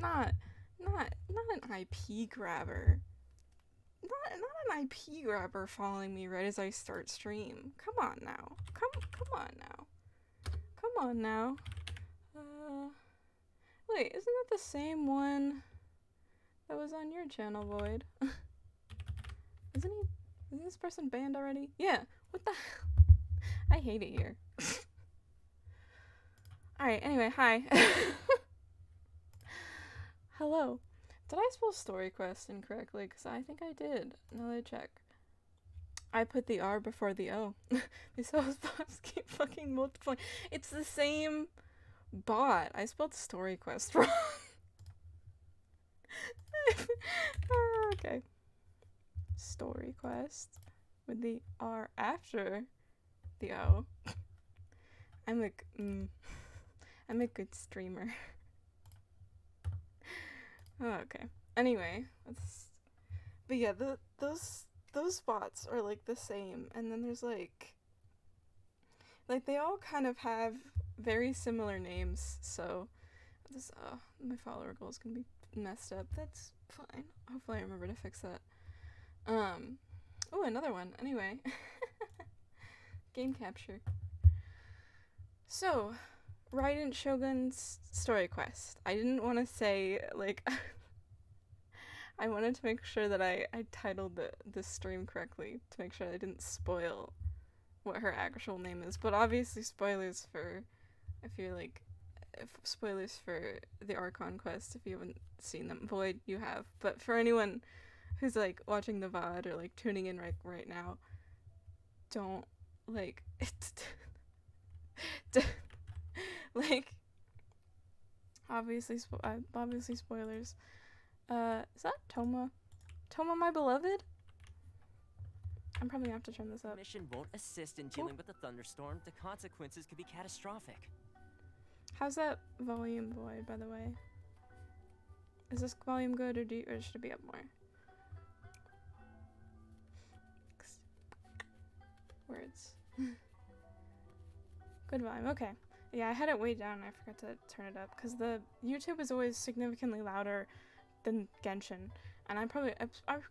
Not an IP grabber. Not an IP grabber following me right as I start stream. Come on now. Come on now. Come on now. Wait, isn't that the same one that was on your channel, Void? Isn't this person banned already? Yeah. What the hell? I hate it here. Alright, anyway, hi. Hello. Did I spell story quest incorrectly? Because I think I did. Now that I check. I put the R before the O. These host bots keep fucking multiplying. It's the same bot. I spelled story quest wrong. Okay. Story quest with the R after the O. I'm a good streamer. Oh, okay. Anyway, but yeah, those bots are like the same, and then there's like they all kind of have very similar names, so this my follower goal is gonna be messed up. That's fine. Hopefully I remember to fix that. Oh, another one. Anyway. Game capture. So, Raiden Shogun's story quest. I didn't want to say, like, I wanted to make sure that I titled the stream correctly to make sure I didn't spoil what her actual name is. But obviously spoilers for, spoilers for the Archon quest if you haven't seen them. Void, you have. But for anyone who's, like, watching the VOD or, like, tuning in right now, don't, like, like, obviously spoilers. Is that Toma? Toma, my beloved? I'm probably gonna have to turn this up. Mission won't assist in dealing with the thunderstorm. The consequences could be catastrophic. How's that volume, Void, by the way? Is this volume good, or should it be up more? Words. Good volume. Okay. Yeah, I had it way down and I forgot to turn it up because the YouTube is always significantly louder than Genshin. And I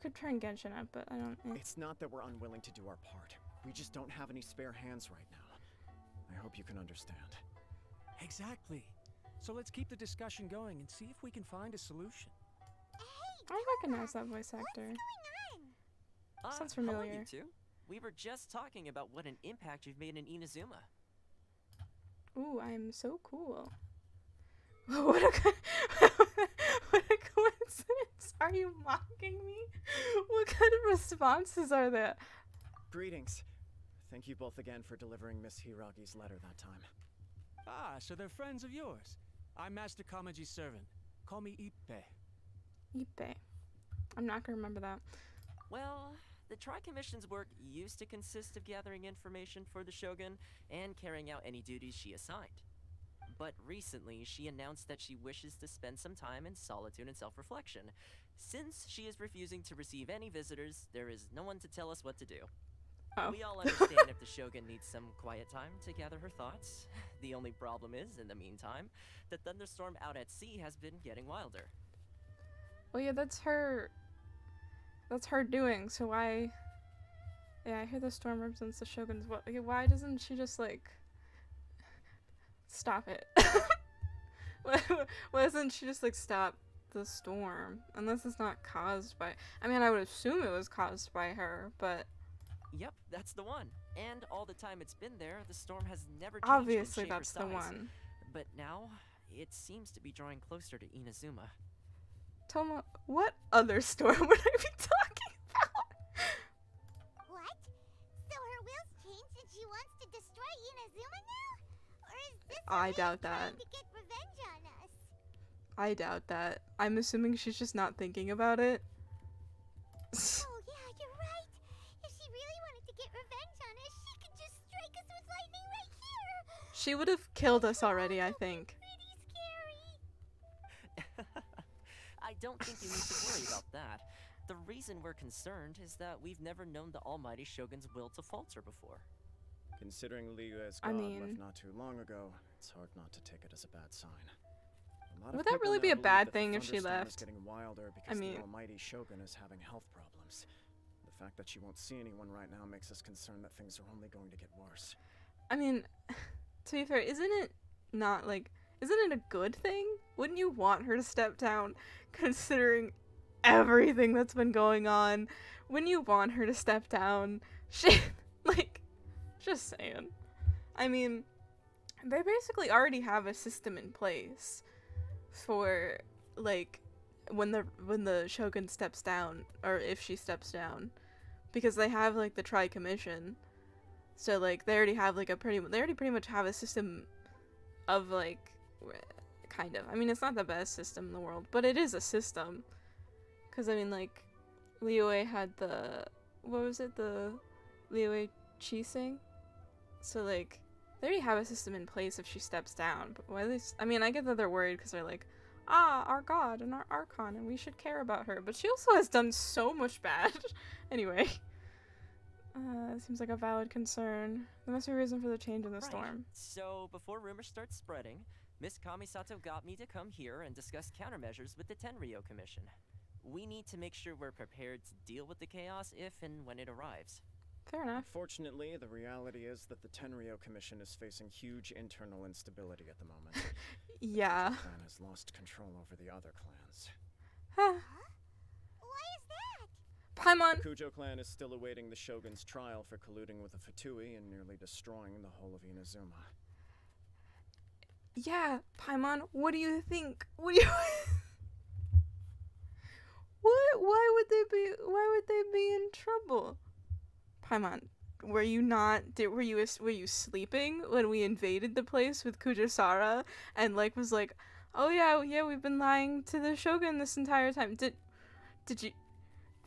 could turn Genshin up, but I don't. It's not that we're unwilling to do our part. We just don't have any spare hands right now. I hope you can understand. Exactly. So let's keep the discussion going and see if we can find a solution. Hey, I recognize that voice actor. Sounds familiar. Hello, you two. We were just talking about what an impact you've made in Inazuma. Ooh, I'm so cool. What a coincidence! Are you mocking me? What kind of responses are there? Greetings. Thank you both again for delivering Miss Hiragi's letter that time. Ah, so they're friends of yours. I'm Master Kamaji's servant. Call me Ippe. Ippe. I'm not gonna remember that. Well, the Tri-Commission's work used to consist of gathering information for the Shogun and carrying out any duties she assigned. But recently, she announced that she wishes to spend some time in solitude and self-reflection. Since she is refusing to receive any visitors, there is no one to tell us what to do. Oh. We all understand if the Shogun needs some quiet time to gather her thoughts. The only problem is, in the meantime, the thunderstorm out at sea has been getting wilder. Well, yeah, that's her doing, so why... Yeah, I hear the storm represents the Shogun's what? Okay, why doesn't she just, like... Stop it. Why doesn't she just, like, stop the storm? Unless it's not caused by... I mean, I would assume it was caused by her, but... Yep, that's the one. And all the time it's been there, the storm has never changed Obviously, in shape or that's the size. one. But now, it seems to be drawing closer to Inazuma. Toma, what other storm would I be talking about? What? So her will's changed and she wants to destroy Inazuma now? Or is this I doubt that. trying to get revenge on us? I doubt that. I'm assuming she's just not thinking about it. Oh yeah, you're right. If she really wanted to get revenge on us, she could just strike us with lightning right here. She would have killed us already, I think. Pretty scary. I don't think you need to worry about that. The reason we're concerned is that we've never known the almighty Shogun's will to falter before. Considering Liu as I God mean... left not too long ago, it's hard not to take it as a bad sign. lot of Would that people really now be a believe bad that the thing if she thunderstorm is left? getting wilder I because mean- the almighty shogun is having health problems. The fact that she won't see anyone right now makes us concerned that things are only going to get worse. I mean, to be fair, isn't it a good thing? Wouldn't you want her to step down, considering everything that's been going on? Wouldn't you want her to step down? Shit, like, just saying. I mean, they basically already have a system in place for, like, when the shogun steps down, or if she steps down, because they have, like, the tri-commission. So, like, they already pretty much have a system of, like, kind of. I mean, it's not the best system in the world, but it is a system. Because, I mean, like, Liyue had the Liyue Chising? So, like, they already have a system in place if she steps down. But why I mean, I get that they're worried because they're like, our god and our archon, and we should care about her. But she also has done so much bad. Anyway. Seems like a valid concern. There must be a reason for the change in the storm. So, before rumors start spreading, Miss Kamisato got me to come here and discuss countermeasures with the Tenryou Commission. We need to make sure we're prepared to deal with the chaos if and when it arrives. Fair enough. Unfortunately, the reality is that the Tenryou Commission is facing huge internal instability at the moment. Yeah. The clan has lost control over the other clans. Why is that? Paimon! The Kujo clan is still awaiting the shogun's trial for colluding with the Fatui and nearly destroying the whole of Inazuma. Yeah, Paimon, what do you think? What do you What? Why would they be in trouble? Paimon, were you sleeping when we invaded the place with Kujasara and like was like, "Oh yeah, we've been lying to the shogun this entire time."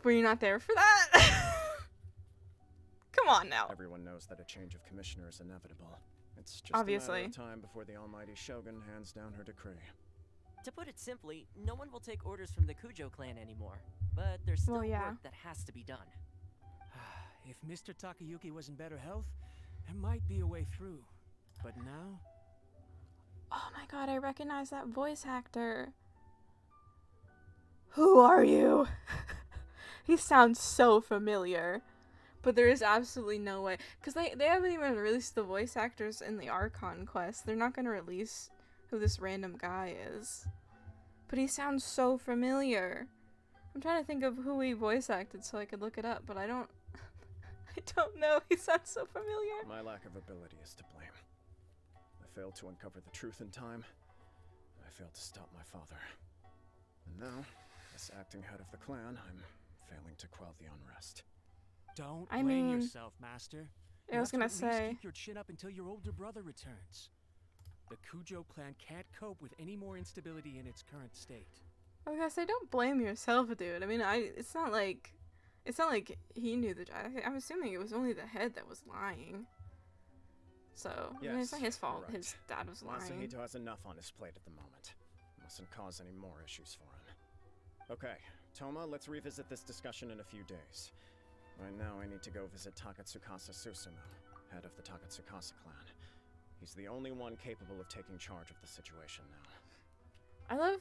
Were you not there for that? Come on now. Everyone knows that a change of commissioner is inevitable. It's just Obviously. a matter of time before the almighty shogun hands down her decree. To put it simply, no one will take orders from the Kujo clan anymore. But there's still Well, yeah. work that has to be done. If Mr. Takayuki was in better health, there might be a way through. But now, Oh my god, I recognize that voice actor. Who are you? He sounds so familiar. But there is absolutely no way. Because they haven't even released the voice actors in the Archon quest. They're not going to release who this random guy is. But he sounds so familiar. I'm trying to think of who he voice acted so I could look it up, but I don't know. He sounds so familiar. My lack of ability is to blame. I failed to uncover the truth in time. I failed to stop my father. And now, as acting head of the clan, I'm failing to quell the unrest. don't I blame mean- yourself, Master. I was You gonna have to at least say. keep your chin up until your older brother returns. The Kujo clan can't cope with any more instability in its current state. I was gonna say, don't blame yourself, dude. I mean, it's not like he knew I'm assuming it was only the head that was lying. So, I mean, it's not his Yes, you're fault. right. His dad was lying. Masahito has enough on his plate at the moment. Mustn't cause any more issues for him. Okay, Toma, let's revisit this discussion in a few days. Right now, I need to go visit Takatsukasa Susumu, head of the Takatsukasa clan. He's the only one capable of taking charge of the situation now. I love.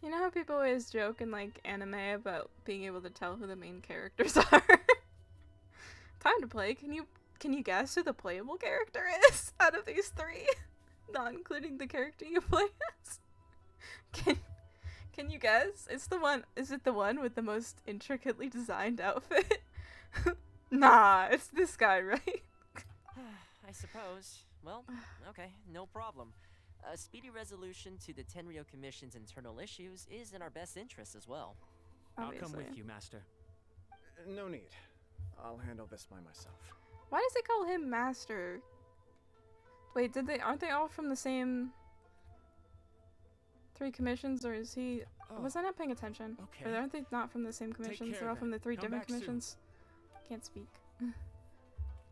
You know how people always joke in like anime about being able to tell who the main characters are? Time to play. Can you guess who the playable character is out of these three? Not including the character you play as. Can you guess? Is it the one with the most intricately designed outfit? Nah, it's this guy, right? I suppose. Well, okay, no problem. A speedy resolution to the Tenryou Commission's internal issues is in our best interest as well. I'll Obviously. come with you, Master. No need. I'll handle this by myself. Why does it call him Master? Wait, aren't they all from the same three commissions, or is he? Oh, Was I not paying attention? okay. Or aren't they not from the same commissions? care They're all then. from the three Come different back soon. commissions. Can't speak.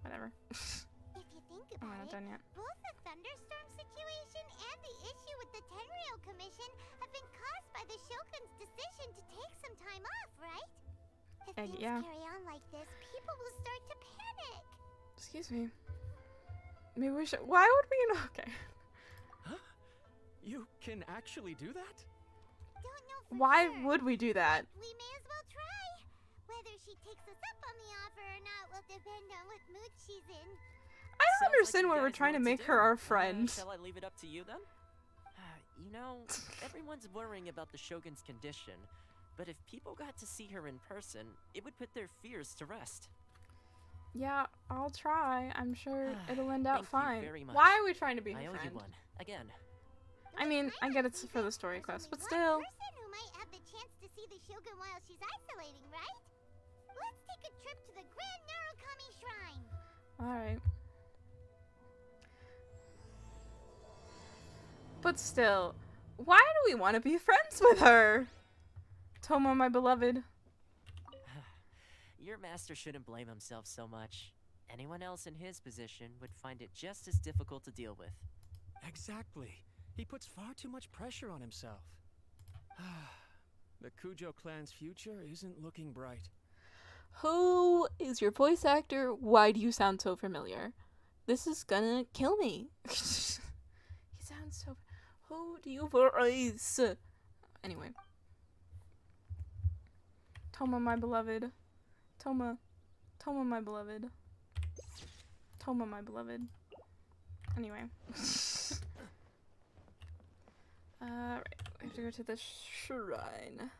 Whatever. If you think I'm about not it, done yet. both the thunderstorm situation and the issue with the Tenryou Commission have been caused by the Shogun's decision to take some time off, right? If things yeah. carry on like this, people will start to panic. Excuse me. Maybe we should. Why would we? Okay. You can actually do that? Don't know for Why sure. would we do that? We may as well try. Whether she takes us up on the offer or not will depend on what mood she's in. I don't Sounds like understand you why we're guys trying to know what make do. her our friend. Shall I leave it up to you then? You know, everyone's worrying about the Shogun's condition, but if people got to see her in person, it would put their fears to rest. Yeah, I'll try. I'm sure it'll end out Thank you fine. very much. Why are we trying to be I her owe friend? you one. Again. I mean, I get it's for the story quest, but still. Person who might have the chance to see the Shogun while she's isolating, right? Let's take a trip to the Grand Narukami Shrine. Alright. But still, why do we want to be friends with her? Toma, my beloved. Your master shouldn't blame himself so much. Anyone else in his position would find it just as difficult to deal with. Exactly. He puts far too much pressure on himself. The Kujo clan's future isn't looking bright. Who is your voice actor? Why do you sound so familiar? This is gonna kill me. He sounds so... Who do you voice? Anyway. Toma, my beloved. Toma. Toma, my beloved. Toma, my beloved. Anyway. Right. We have to go to the shrine.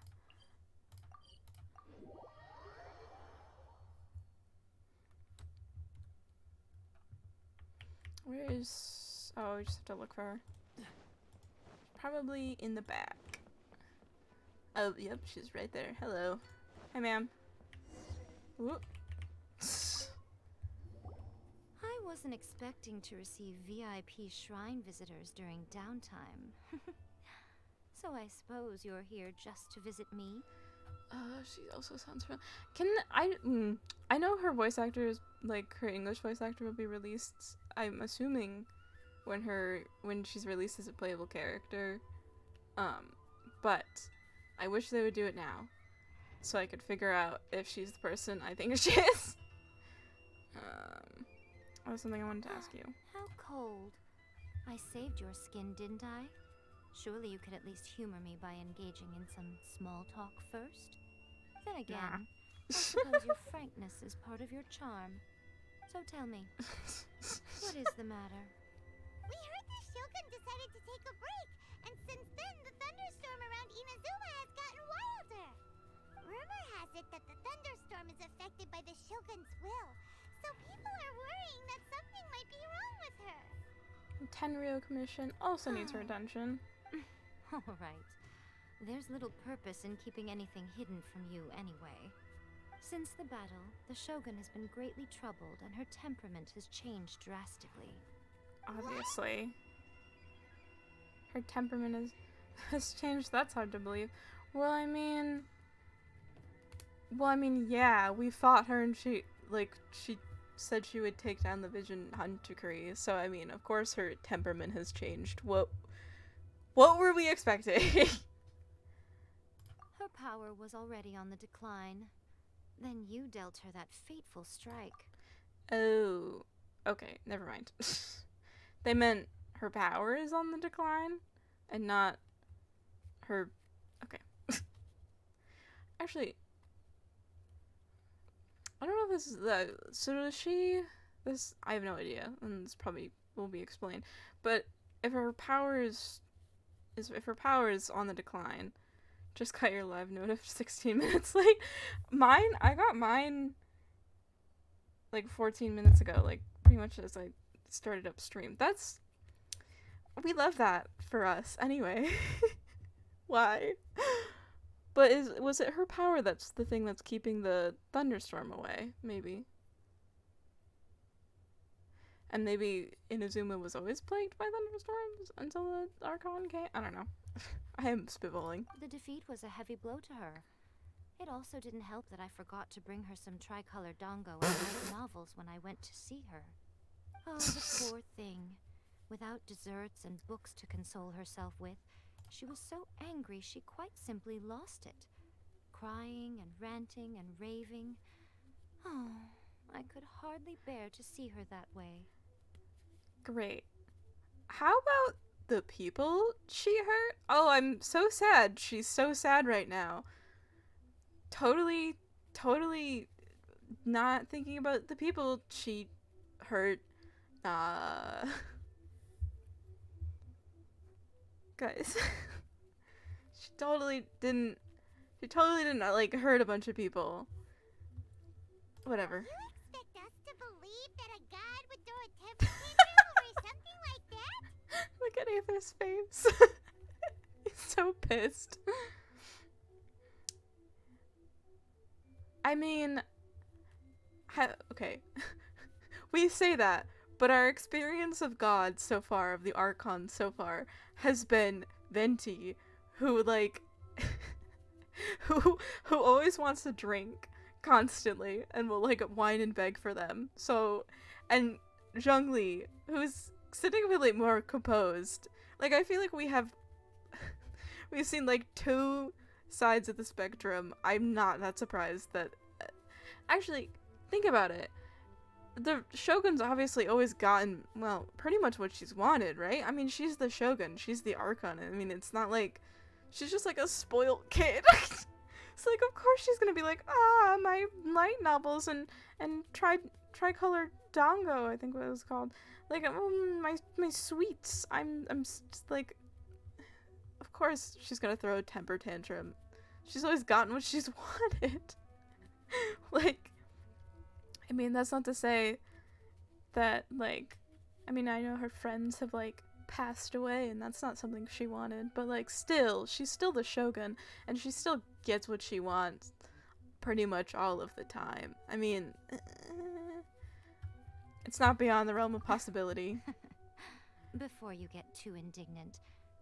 Where is... Oh, we just have to look for her. Probably in the back. Oh, yep, she's right there. Hello. Hi, ma'am. Whoop. I wasn't expecting to receive VIP shrine visitors during downtime. So I suppose you're here just to visit me? She also sounds fun. I know her voice actor is, like, her English voice actor will be released, I'm assuming, when she's released as a playable character. But I wish they would do it now, so I could figure out if she's the person I think she is. That was something I wanted to ask you. How cold. I saved your skin, didn't I? Surely you could at least humor me by engaging in some small talk first? Then again, I suppose your frankness is part of your charm. So tell me, what is the matter? We heard the Shogun decided to take a break, and since then the thunderstorm around Inazuma has gotten wilder. Rumor has it that the thunderstorm is affected by the Shogun's will, so people are worrying that something might be wrong with her. Tenryo Commission also needs her attention. All right. There's little purpose in keeping anything hidden from you anyway. Since the battle, the Shogun has been greatly troubled and her temperament has changed drastically. Obviously. Her temperament has changed. That's hard to believe. Well, I mean, yeah, we fought her and she said she would take down the Vision Hunter-Kuri. So, I mean, of course her temperament has changed. What were we expecting? Her power was already on the decline. Then you dealt her that fateful strike. Oh, okay, never mind. They meant her power is on the decline and not her... Okay. Actually, I don't know if this is the... So does she... This... I have no idea, and this probably will be explained. But if her power is if her power is on the decline, just cut your live note 16 minutes late. I got mine like 14 minutes ago, like pretty much as I started up stream. We love that for us anyway. Why? But was it her power that's the thing that's keeping the thunderstorm away? Maybe. And maybe Inazuma was always plagued by thunderstorms until the Archon came? I don't know. I am spitballing. The defeat was a heavy blow to her. It also didn't help that I forgot to bring her some tricolor dango and light novels when I went to see her. Oh, the poor thing. Without desserts and books to console herself with, she was so angry she quite simply lost it. Crying and ranting and raving. Oh, I could hardly bear to see her that way. Great. How about the people she hurt. Oh, I'm so sad. She's so sad right now. Totally not thinking about the people she hurt. Guys. She totally didn't like hurt a bunch of people. Whatever. You expect us to believe that a god would throw a temper tantrum over something like that? Look at Aether's face. He's so pissed. I mean, okay. We say that, but our experience of gods so far, of the Archons so far, has been Venti, who like who always wants to drink constantly and will like whine and beg for them. So, and Zhongli, who's significantly more composed. Like, I feel like we've seen like two sides of the spectrum. I'm not that surprised that actually, think about it. The Shogun's obviously always gotten, well, pretty much what she's wanted, right? I mean, she's the Shogun, she's the Archon. I mean, it's not like she's just like a spoiled kid. It's like, of course she's gonna be like, my light novels and tricolor dango, I think what it was called. Like, my sweets. I'm just like, of course she's gonna throw a temper tantrum. She's always gotten what she's wanted. Like, I mean, that's not to say that, like, I mean, I know her friends have, like, passed away, and that's not something she wanted, but, like, still, she's still the Shogun, and she still gets what she wants pretty much all of the time. I mean, it's not beyond the realm of possibility. Before you get too indignant,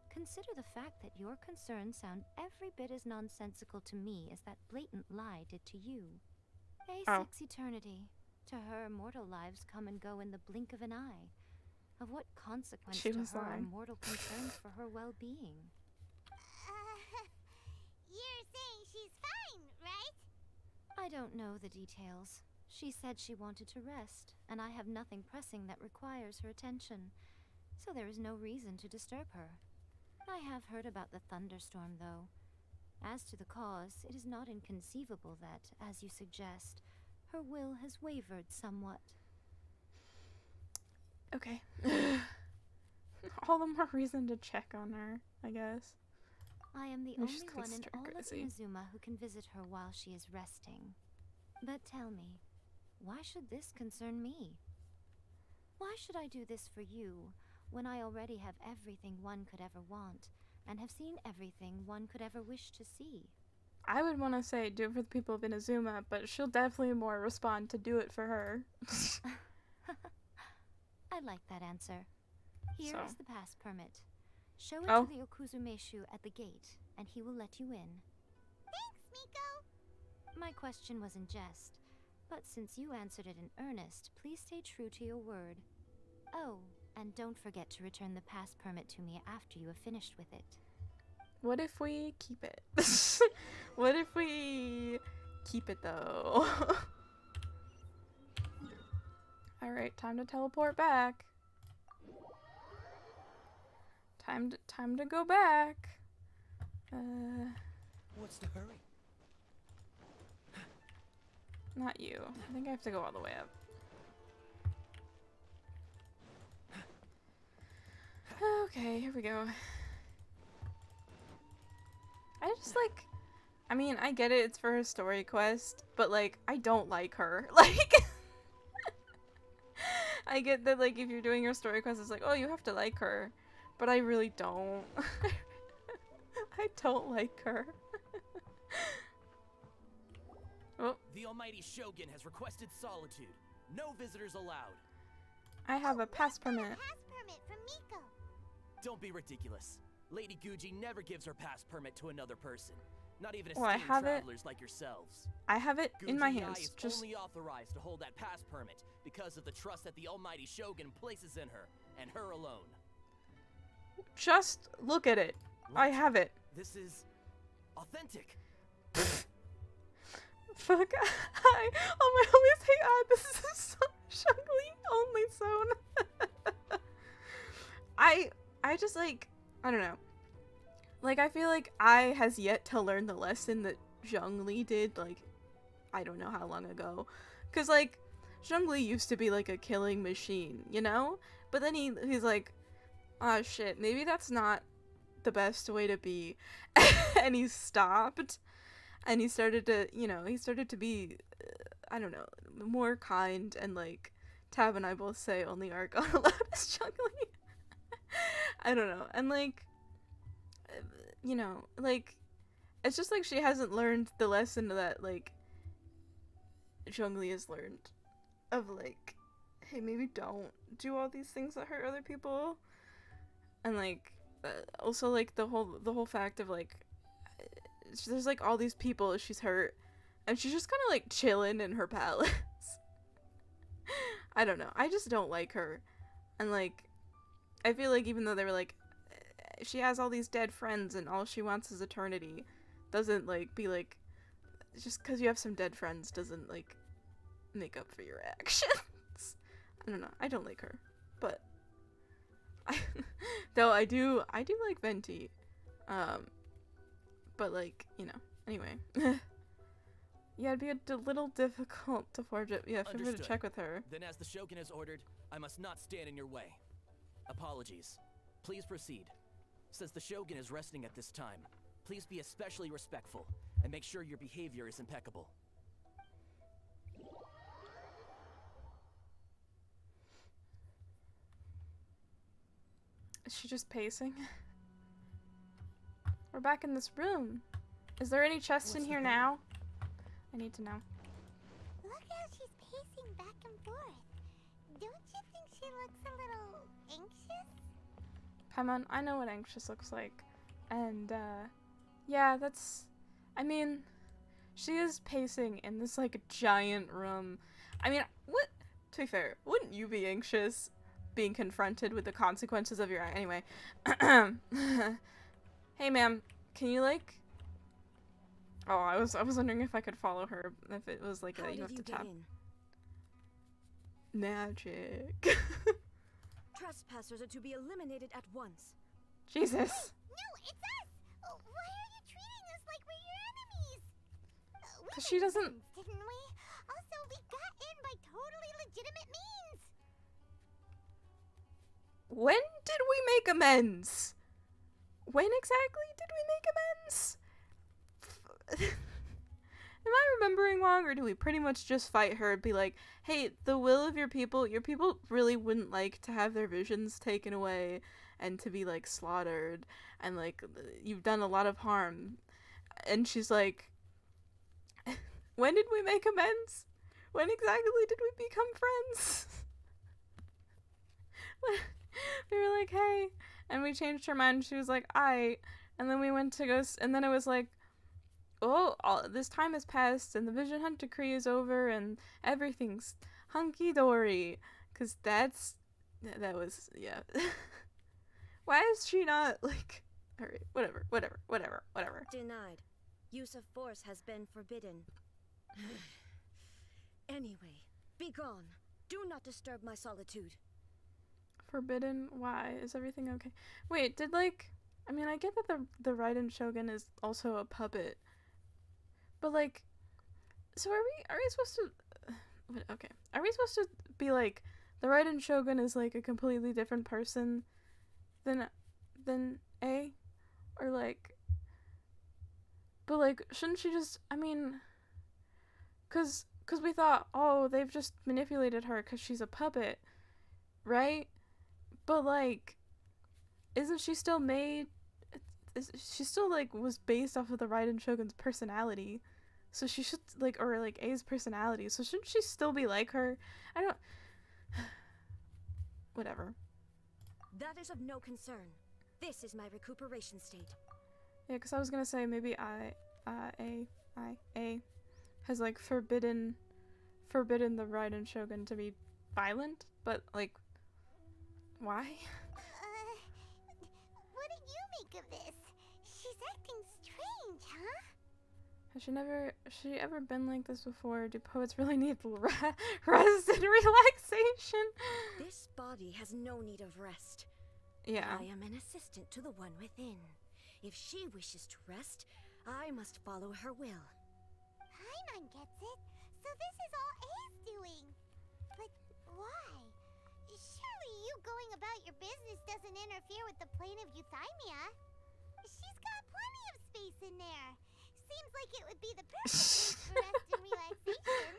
consider the fact that your concerns sound every bit as nonsensical to me as that blatant lie did to you. A6 eternity. To her, mortal lives come and go in the blink of an eye. Of what consequence She to was her are lying. mortal concerns for her well-being? You're saying she's fine, right? I don't know the details. She said she wanted to rest, and I have nothing pressing that requires her attention, so there is no reason to disturb her. I have heard about the thunderstorm, though. As to the cause, it is not inconceivable that, as you suggest, her will has wavered somewhat. Okay. All the more reason to check on her, I guess. I am the Maybe only she's one in stir all of crazy. Inazuma who can visit her while she is resting. But tell me, why should this concern me? Why should I do this for you, when I already have everything one could ever want, and have seen everything one could ever wish to see? I would want to say do it for the people of Inazuma, but she'll definitely more respond to do it for her. I like that answer. Here is So. the pass permit. Show it Oh. to the Okuzumeshu at the gate, and he will let you in. Thanks, Miko. My question was in jest, but since you answered it in earnest, please stay true to your word. Oh, and don't forget to return the pass permit to me after you have finished with it. What if we keep it? What if we keep it, though? Alright, time to teleport back. Time to go back. What's the hurry? Not you. I think I have to go all the way up. Okay, here we go. I just like, I mean, I get it, it's for her story quest, but like, I don't like her. Like, I get that, like, if you're doing your story quest, it's like, oh, you have to like her, but I really don't. I don't like her. Oh, The almighty Shogun has requested solitude. No visitors allowed. I have a pass permit. Pass permit from Miko. Don't be ridiculous. Lady Guji never gives her pass permit to another person. Not even Well, I esteemed have it. travelers like yourselves. I have it in my Guji hands. is Just only authorized to hold that pass permit because of the trust that the almighty Shogun places in her, and her alone. look at it. I What? have it. This is authentic. Fuck. Hi. Oh my homies, hey, this is so Shugly only zone. I just like, I don't know. Like, I feel like I has yet to learn the lesson that Zhongli did, like, I don't know how long ago. Cause like, Zhongli used to be like a killing machine, you know? But then he's like, oh shit, maybe that's not the best way to be. And he stopped. And he started to, you know, he started to be, I don't know, more kind. And like, Tab and I both say only Argon allowed is Zhongli. I don't know. And like, you know, like, it's just like she hasn't learned the lesson that like Zhongli has learned of like, hey, maybe don't do all these things that hurt other people. And like, also like the whole fact of like, there's like all these people she's hurt, and she's just kind of like chilling in her palace. I don't know. I just don't like her, and like, I feel like even though they were like, she has all these dead friends and all she wants is eternity, doesn't like be like, just because you have some dead friends doesn't like make up for your actions. I don't know. I don't like her, but though I do like Venti, but like, you know. Anyway, yeah, it'd be a little difficult to forge it. Yeah, for her to Understood. check with her. Then as the Shogun has ordered, I must not stand in your way. Apologies. Please proceed. Since the Shogun is resting at this time, please be especially respectful and make sure your behavior is impeccable. Is she just pacing? We're back in this room. Is there any chests in here now? I need to know. Look how she's pacing back and forth. Don't you think she looks a little anxious? Paimon, I know what anxious looks like. And, yeah, that's... I mean, she is pacing in this, like, giant room. I mean, what... To be fair, wouldn't you be anxious being confronted with the consequences of your... Anyway. Hey, ma'am, can you, like... Oh, I was wondering if I could follow her, if it was, like, you have to tap. Magic. Trespassers are to be eliminated at once. Jesus. No, it's us! Oh, why are you treating us like we're your enemies? We 'Cause she made doesn't- friends, didn't we? Also, we got in by totally legitimate means. When did we make amends? When exactly did we make amends? Am I remembering wrong, or do we pretty much just fight her and be like, hey, the will of your people really wouldn't like to have their visions taken away and to be, like, slaughtered, and, like, you've done a lot of harm. And she's like, when did we make amends? When exactly did we become friends? We were like, hey, and we changed her mind. She was like, and then we went to go, and then it was like, oh, this time has passed, and the Vision Hunt decree is over, and everything's hunky-dory. Because that was, yeah. Why is she not, like, alright, whatever. Denied. Use of force has been forbidden. Anyway, be gone. Do not disturb my solitude. Forbidden? Why? Is everything okay? Wait, I mean, I get that the Raiden Shogun is also a puppet. But, like, so are we supposed to... Okay. Are we supposed to be, like, the Raiden Shogun is, like, a completely different person than A? Or, like... But, like, shouldn't she just... I mean... Because we thought, oh, they've just manipulated her because she's a puppet. Right? But, like... Isn't she still made... She still, like, was based off of the Raiden Shogun's personality. So she should, like, or, like, A's personality. So shouldn't she still be like her? I don't... Whatever. That is of no concern. This is my recuperation state. Yeah, because I was gonna say maybe A has, like, forbidden the Raiden Shogun to be violent, but, like, why? What do you make of this? She's acting strange, huh? Has she ever been like this before? Do poets really need rest and relaxation? This body has no need of rest. Yeah. I am an assistant to the one within. If she wishes to rest, I must follow her will. Paimon gets it. So this is all A's doing. But why? Surely you going about your business doesn't interfere with the plane of Euthymia. She's got plenty of space in there. Seems like it would be the perfect place for rest and relaxation.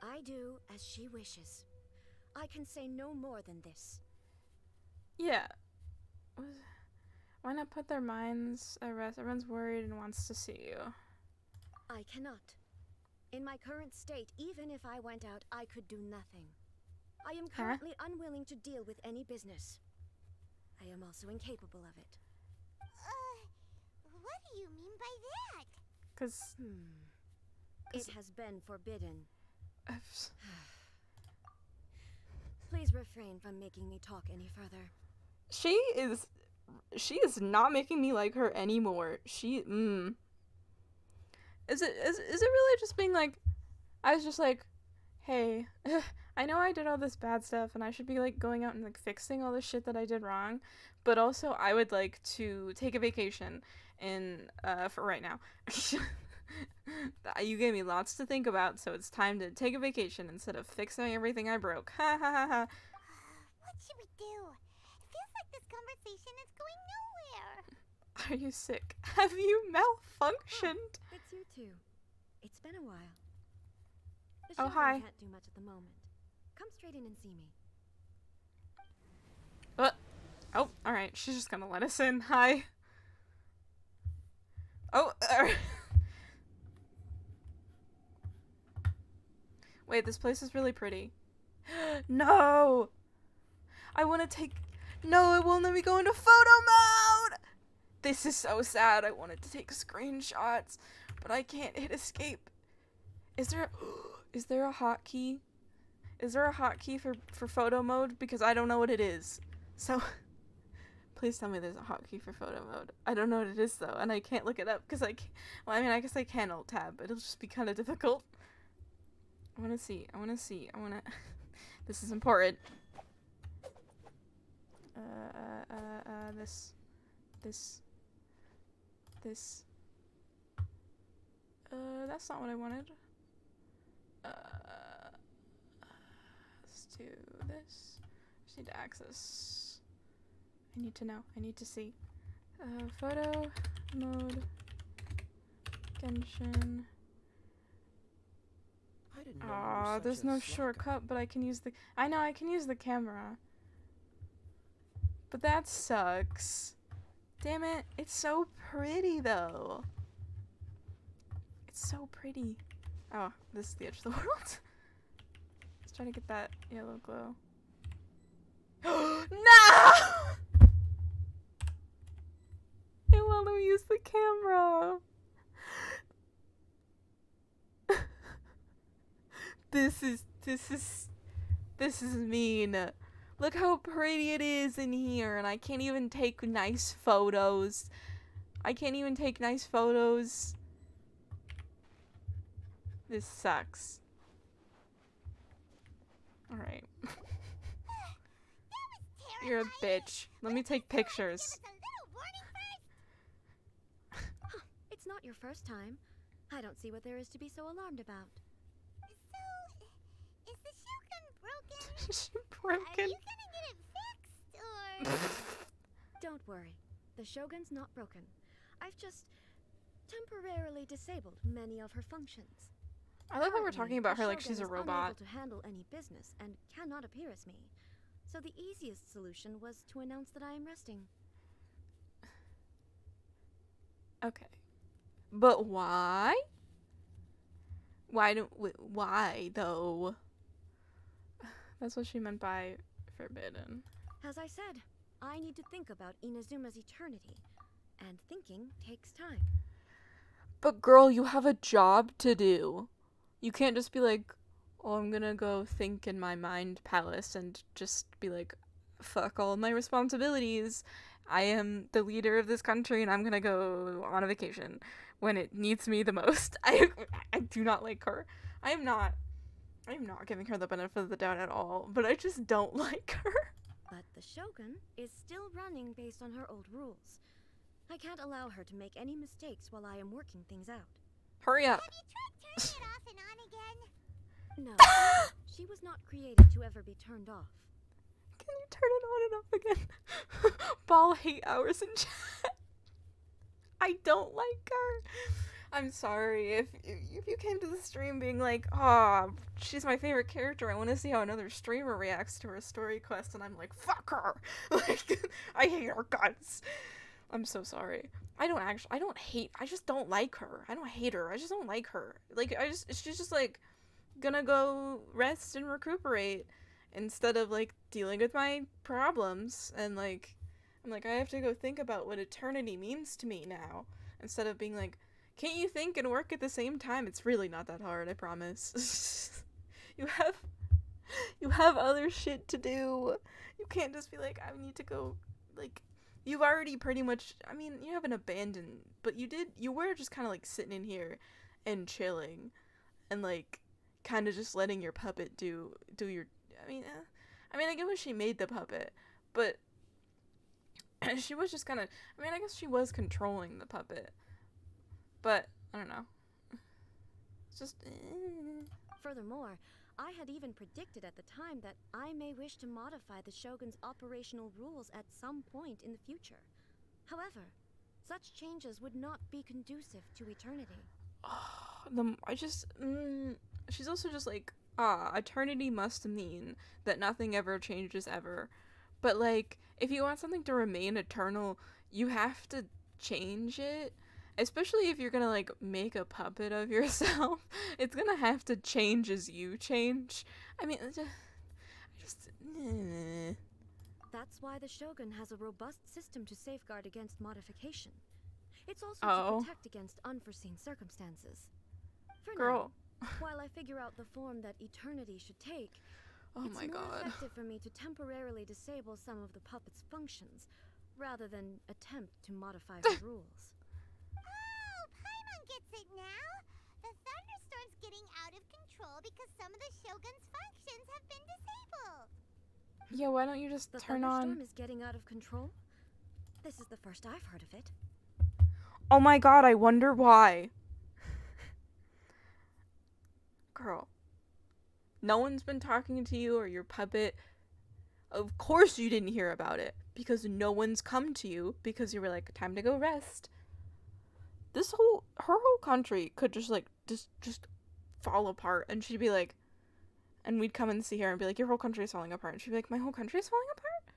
I do as she wishes. I can say no more than this. Yeah. Why not put their minds at rest? Everyone's worried and wants to see you. I cannot. In my current state, even if I went out, I could do nothing. I am currently unwilling to deal with any business. I am also incapable of it. What do you mean by that? Cause It has been forbidden. uh, Please refrain from making me talk any further. she is not making me like her anymore. Is it really just being like, I was just like, hey, I know I did all this bad stuff and I should be like going out and like fixing all the shit that I did wrong, but also I would like to take a vacation for right now. You gave me lots to think about, so it's time to take a vacation instead of fixing everything I broke. Ha ha ha ha. What should we do? It feels like this conversation is going nowhere. Are you sick? Have you malfunctioned? It's you two. It's been a while. The Oh, Shogun hi. can't do much at the moment. Come straight in and see me. Oh, alright. She's just gonna let us in. Hi. Oh, wait, this place is really pretty. No! I want to take... No, it won't let me go into photo mode! This is so sad. I wanted to take screenshots, but I can't hit escape. Is there a hotkey? Is there a hotkey for photo mode? Because I don't know what it is. So, please tell me there's a hotkey for photo mode. I don't know what it is though, and I can't look it up because I can't. Well, I mean, I guess I can alt tab, but it'll just be kind of difficult. I want to see. This is important. This. That's not what I wanted. Let's do this. Just need to access. I need to know. I need to see. Photo mode. Genshin. I didn't know you were such There's a no slacker. shortcut, but I can use the. I know I can use the camera. But that sucks. Damn it! It's so pretty though. It's so pretty. Oh, this is the edge of the world. Let's try to get that yellow glow. No! It won't let me use the camera. This is mean. Look how pretty it is in here, and I can't even take nice photos. This sucks. Alright. You're a bitch. Let me take pictures. Give us a little warning first. It's not your first time. I don't see what there is to be so alarmed about. So, is the Shogun broken? She Are broken. you gonna get it fixed, or...? Don't worry. The Shogun's not broken. I've just temporarily disabled many of her functions. I love how we're Currently, talking about the her like Shogun she's a is robot. unable to handle any business and cannot appear as me. So the easiest solution was to announce that I am resting. Okay. But why? Why though? That's what she meant by forbidden. As I said, I need to think about Inazuma's eternity, and thinking takes time. But girl, you have a job to do. You can't just be like, oh, I'm gonna go think in my mind palace and just be like, fuck all my responsibilities. I am the leader of this country and I'm gonna go on a vacation when it needs me the most. I do not like her. I am not giving her the benefit of the doubt at all, but I just don't like her. But the Shogun is still running based on her old rules. I can't allow her to make any mistakes while I am working things out. Hurry up. Have you tried turning it off and on again? No, she was not created to ever be turned off. Can you turn it on and off again? Ball hate hours in chat. I don't like her. I'm sorry if you came to the stream being like, "Ah, she's my favorite character. I want to see how another streamer reacts to her story quest," and I'm like, "Fuck her!" Like, I hate her guts. I'm so sorry. I just don't like her. I don't hate her. I just don't like her. Like, she's just like gonna go rest and recuperate instead of like dealing with my problems, and like I'm like, I have to go think about what eternity means to me now instead of being like, can't you think and work at the same time? It's really not that hard, I promise. you have other shit to do. You can't just be like, I need to go, like, you've already pretty much, I mean, you haven't abandoned, but you were just kind of like sitting in here and chilling and like kind of just letting your puppet do your, I get what she made the puppet, but she was just kind of, I guess she was controlling the puppet, but I don't know. It's just. Furthermore, I had even predicted at the time that I may wish to modify the Shogun's operational rules at some point in the future. However, such changes would not be conducive to eternity. She's also just like, eternity must mean that nothing ever changes ever. But like, if you want something to remain eternal, you have to change it. Especially if you're gonna like make a puppet of yourself, it's gonna have to change as you change. That's why the Shogun has a robust system to safeguard against modification. It's also to protect against unforeseen circumstances. For Girl. now, while I figure out the form that eternity should take, it's my more God. effective for me to temporarily disable some of the puppet's functions, rather than attempt to modify her rules. Oh, Paimon gets it now. The thunderstorm's getting out of control because some of the Shogun's functions have been disabled. Yeah, why don't you just The turn thunderstorm on? is getting out of control? This is the first I've heard of it. Oh my God, I wonder why. Girl, no one's been talking to you or your puppet. Of course you didn't hear about it because no one's come to you because you were like, time to go rest. Her whole country could just fall apart, and she'd be like, and we'd come and see her and be like, your whole country is falling apart, and she'd be like, my whole country is falling apart?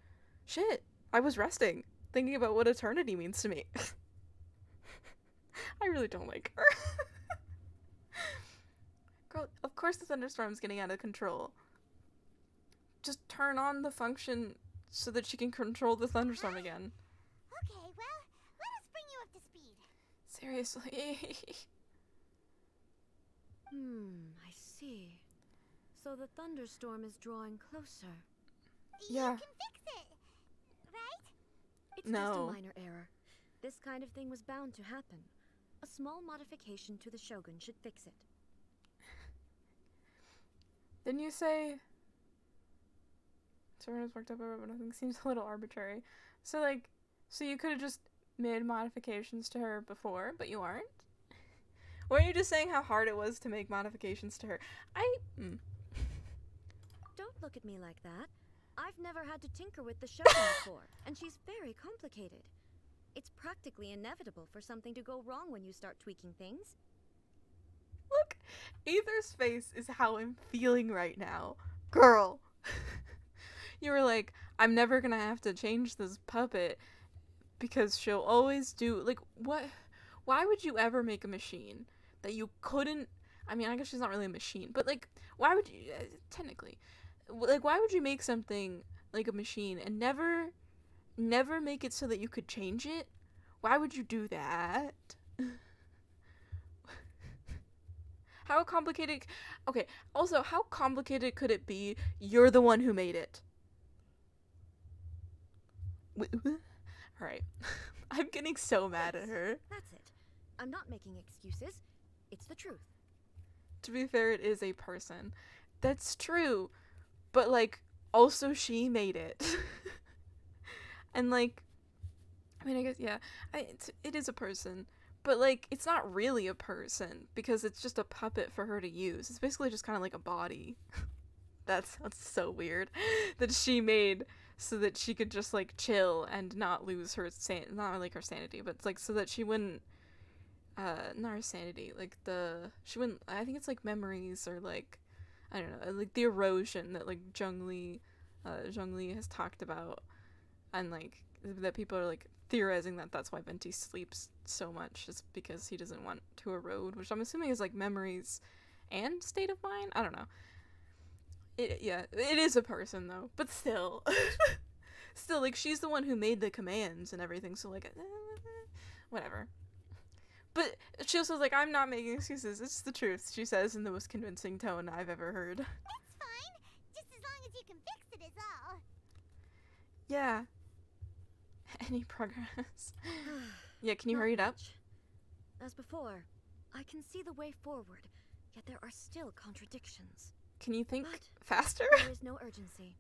Shit, I was resting, thinking about what eternity means to me. I really don't like her. Girl, of course the thunderstorm's getting out of control. Just turn on the function so that she can control the thunderstorm again. Okay, well, let us bring you up to speed. Seriously. I see. So the thunderstorm is drawing closer. Yeah. You can fix it, right? It's just a No. minor error. This kind of thing was bound to happen. A small modification to the Shogun should fix it. Didn't you say someone was worked up over, but nothing seems a little arbitrary. So you could have just made modifications to her before, but you aren't? Weren't you just saying how hard it was to make modifications to her? Don't look at me like that. I've never had to tinker with the Shogun before, and she's very complicated. It's practically inevitable for something to go wrong when you start tweaking things. Look, Aether's face is how I'm feeling right now. Girl. You were like, I'm never gonna have to change this puppet because she'll always do, like, what? Why would you ever make a machine that you couldn't, I guess she's not really a machine, but, like, why would you, technically, like, why would you make something like a machine and never make it so that you could change it? Why would you do that? How complicated, okay, also, how complicated could it be? You're the one who made it. Alright. I'm getting so mad at her. That's it. I'm not making excuses. It's the truth. To be fair, it is a person. That's true. But, like, also she made it. And like, I mean, I guess, yeah, it is a person, but like, it's not really a person because it's just a puppet for her to use. It's basically just kind of like a body. That sounds so weird. That she made so that she could just like chill and not lose her not like her sanity, but like so that she wouldn't not her sanity, like she wouldn't, I think it's like memories or like, I don't know, like the erosion that like Zhong Li has talked about, and like that people are like theorizing that that's why Venti sleeps so much, just because he doesn't want to erode, which I'm assuming is like memories and state of mind. I don't know. Yeah, it is a person though, but still, still like she's the one who made the commands and everything. So like, whatever. But she also was like, I'm not making excuses. It's the truth, she says in the most convincing tone I've ever heard. It's fine, just as long as you can fix it is all. Yeah. Any progress? Yeah, can you Not hurry it up? much. As before, I can see the way forward, yet there are still contradictions. Can you think But faster? there is no urgency.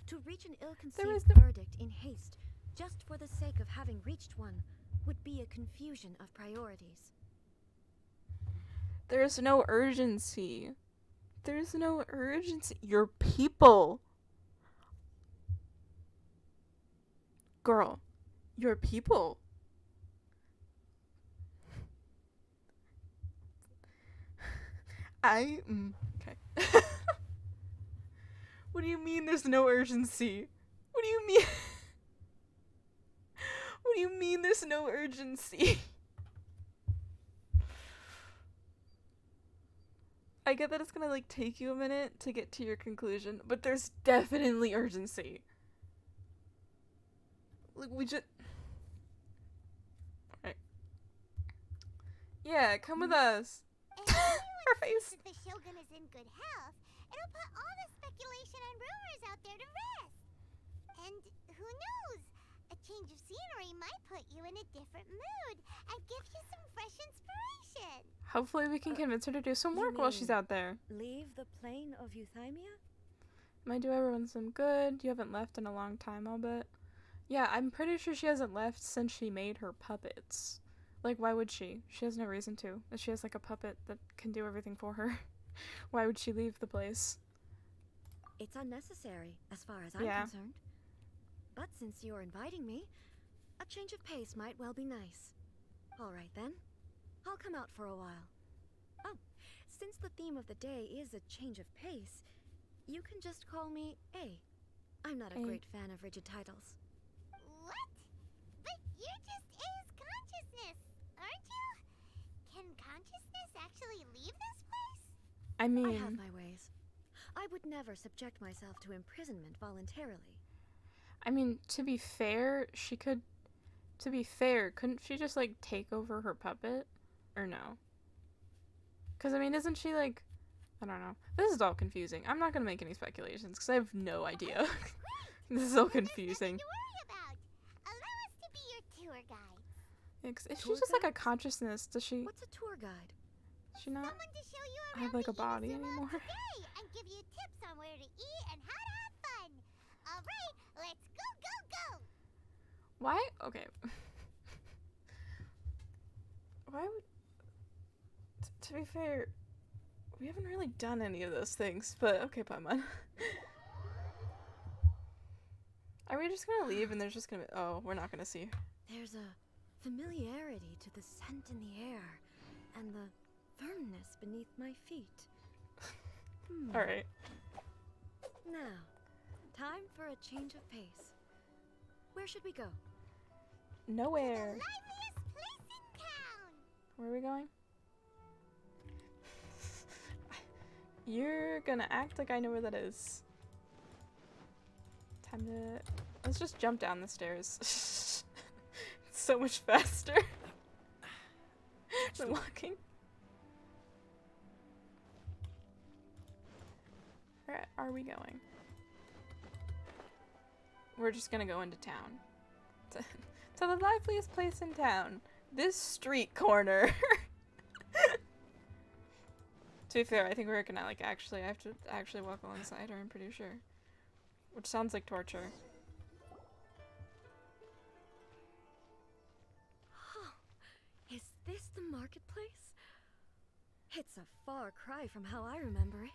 To reach an There ill-conceived is no- verdict in haste, just for the sake of having reached one, would be a confusion of priorities. There's no urgency. There's no urgency. Your people. Girl, your people. Okay. What do you mean there's no urgency? What do you mean? What do you mean there's no urgency? I get that it's gonna like take you a minute to get to your conclusion, but there's definitely urgency. Like we just, right. Yeah, come with us. If anyone Her face. thinks that the Shogun is in good health, it'll put all the speculation and rumors out there to rest. And who knows? A change of scenery might put you in a different mood and give you some fresh inspiration. Hopefully we can convince her to do some you work while she's mean- out there. Leave the plane of Euthymia? Might do everyone some good. You haven't left in a long time, I'll bet. Yeah, I'm pretty sure she hasn't left since she made her puppets. Like, why would she? She has no reason to. If she has like a puppet that can do everything for her, why would she leave the place? It's unnecessary, as far as I'm Yeah. concerned. But since you're inviting me, a change of pace might well be nice. All right then, I'll come out for a while. Oh, since the theme of the day is a change of pace, you can just call me A. I'm not a A. great fan of rigid titles. What? But you're just A's consciousness, aren't you? Can consciousness actually leave this place? I I have mean, my ways. I would never subject myself to imprisonment voluntarily. to be fair, she could. To be fair, couldn't she just like take over her puppet, or no? Because I mean, isn't she like? I don't know. This is all confusing. I'm not gonna make any speculations because I have no idea. This is all Then there's confusing. nothing to worry about. Allow us to be your tour guide. Yeah, 'cause if Tour she's just like a guides? consciousness, does she? What's a tour guide? Does she not? Someone to show you around have, like, the a body Inazuma of anymore? today and give you tips on where to eat and how to have fun. All right, let's go, go, go. Why? Okay. Why would? To be fair, we haven't really done any of those things, but okay, Paimon. Are we just gonna leave and there's just gonna be? Oh, we're not gonna see. There's a familiarity to the scent in the air and the firmness beneath my feet. All right. Now, time for a change of pace. Where should we go? Nowhere. Liveliest place in town. Where are we going? You're gonna act like I know where that is. Time to. Let's just jump down the stairs. It's so much faster than walking. Where are we going? We're just gonna go into town. To the liveliest place in town. This street corner. To be fair, I think we're gonna like I have to actually walk alongside her, I'm pretty sure. which sounds like torture. Is this the marketplace? It's a far cry from how I remember it.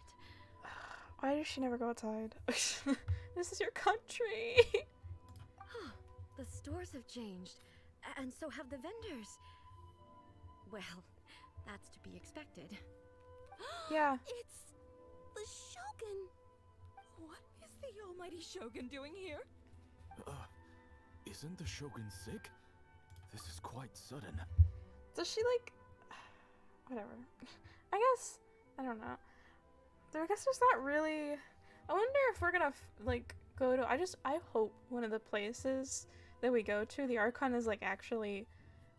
Why does she never go outside? This is your country. The stores have changed, and so have the vendors. Well, that's to be expected. Yeah. It's the Shogun. What is the almighty Shogun doing here? Isn't the Shogun sick? This is quite sudden. Does she like... Whatever. I guess... I don't know. I guess there's not really... I wonder if we're gonna like go to... I hope one of the places that we go to, the Archon is like actually...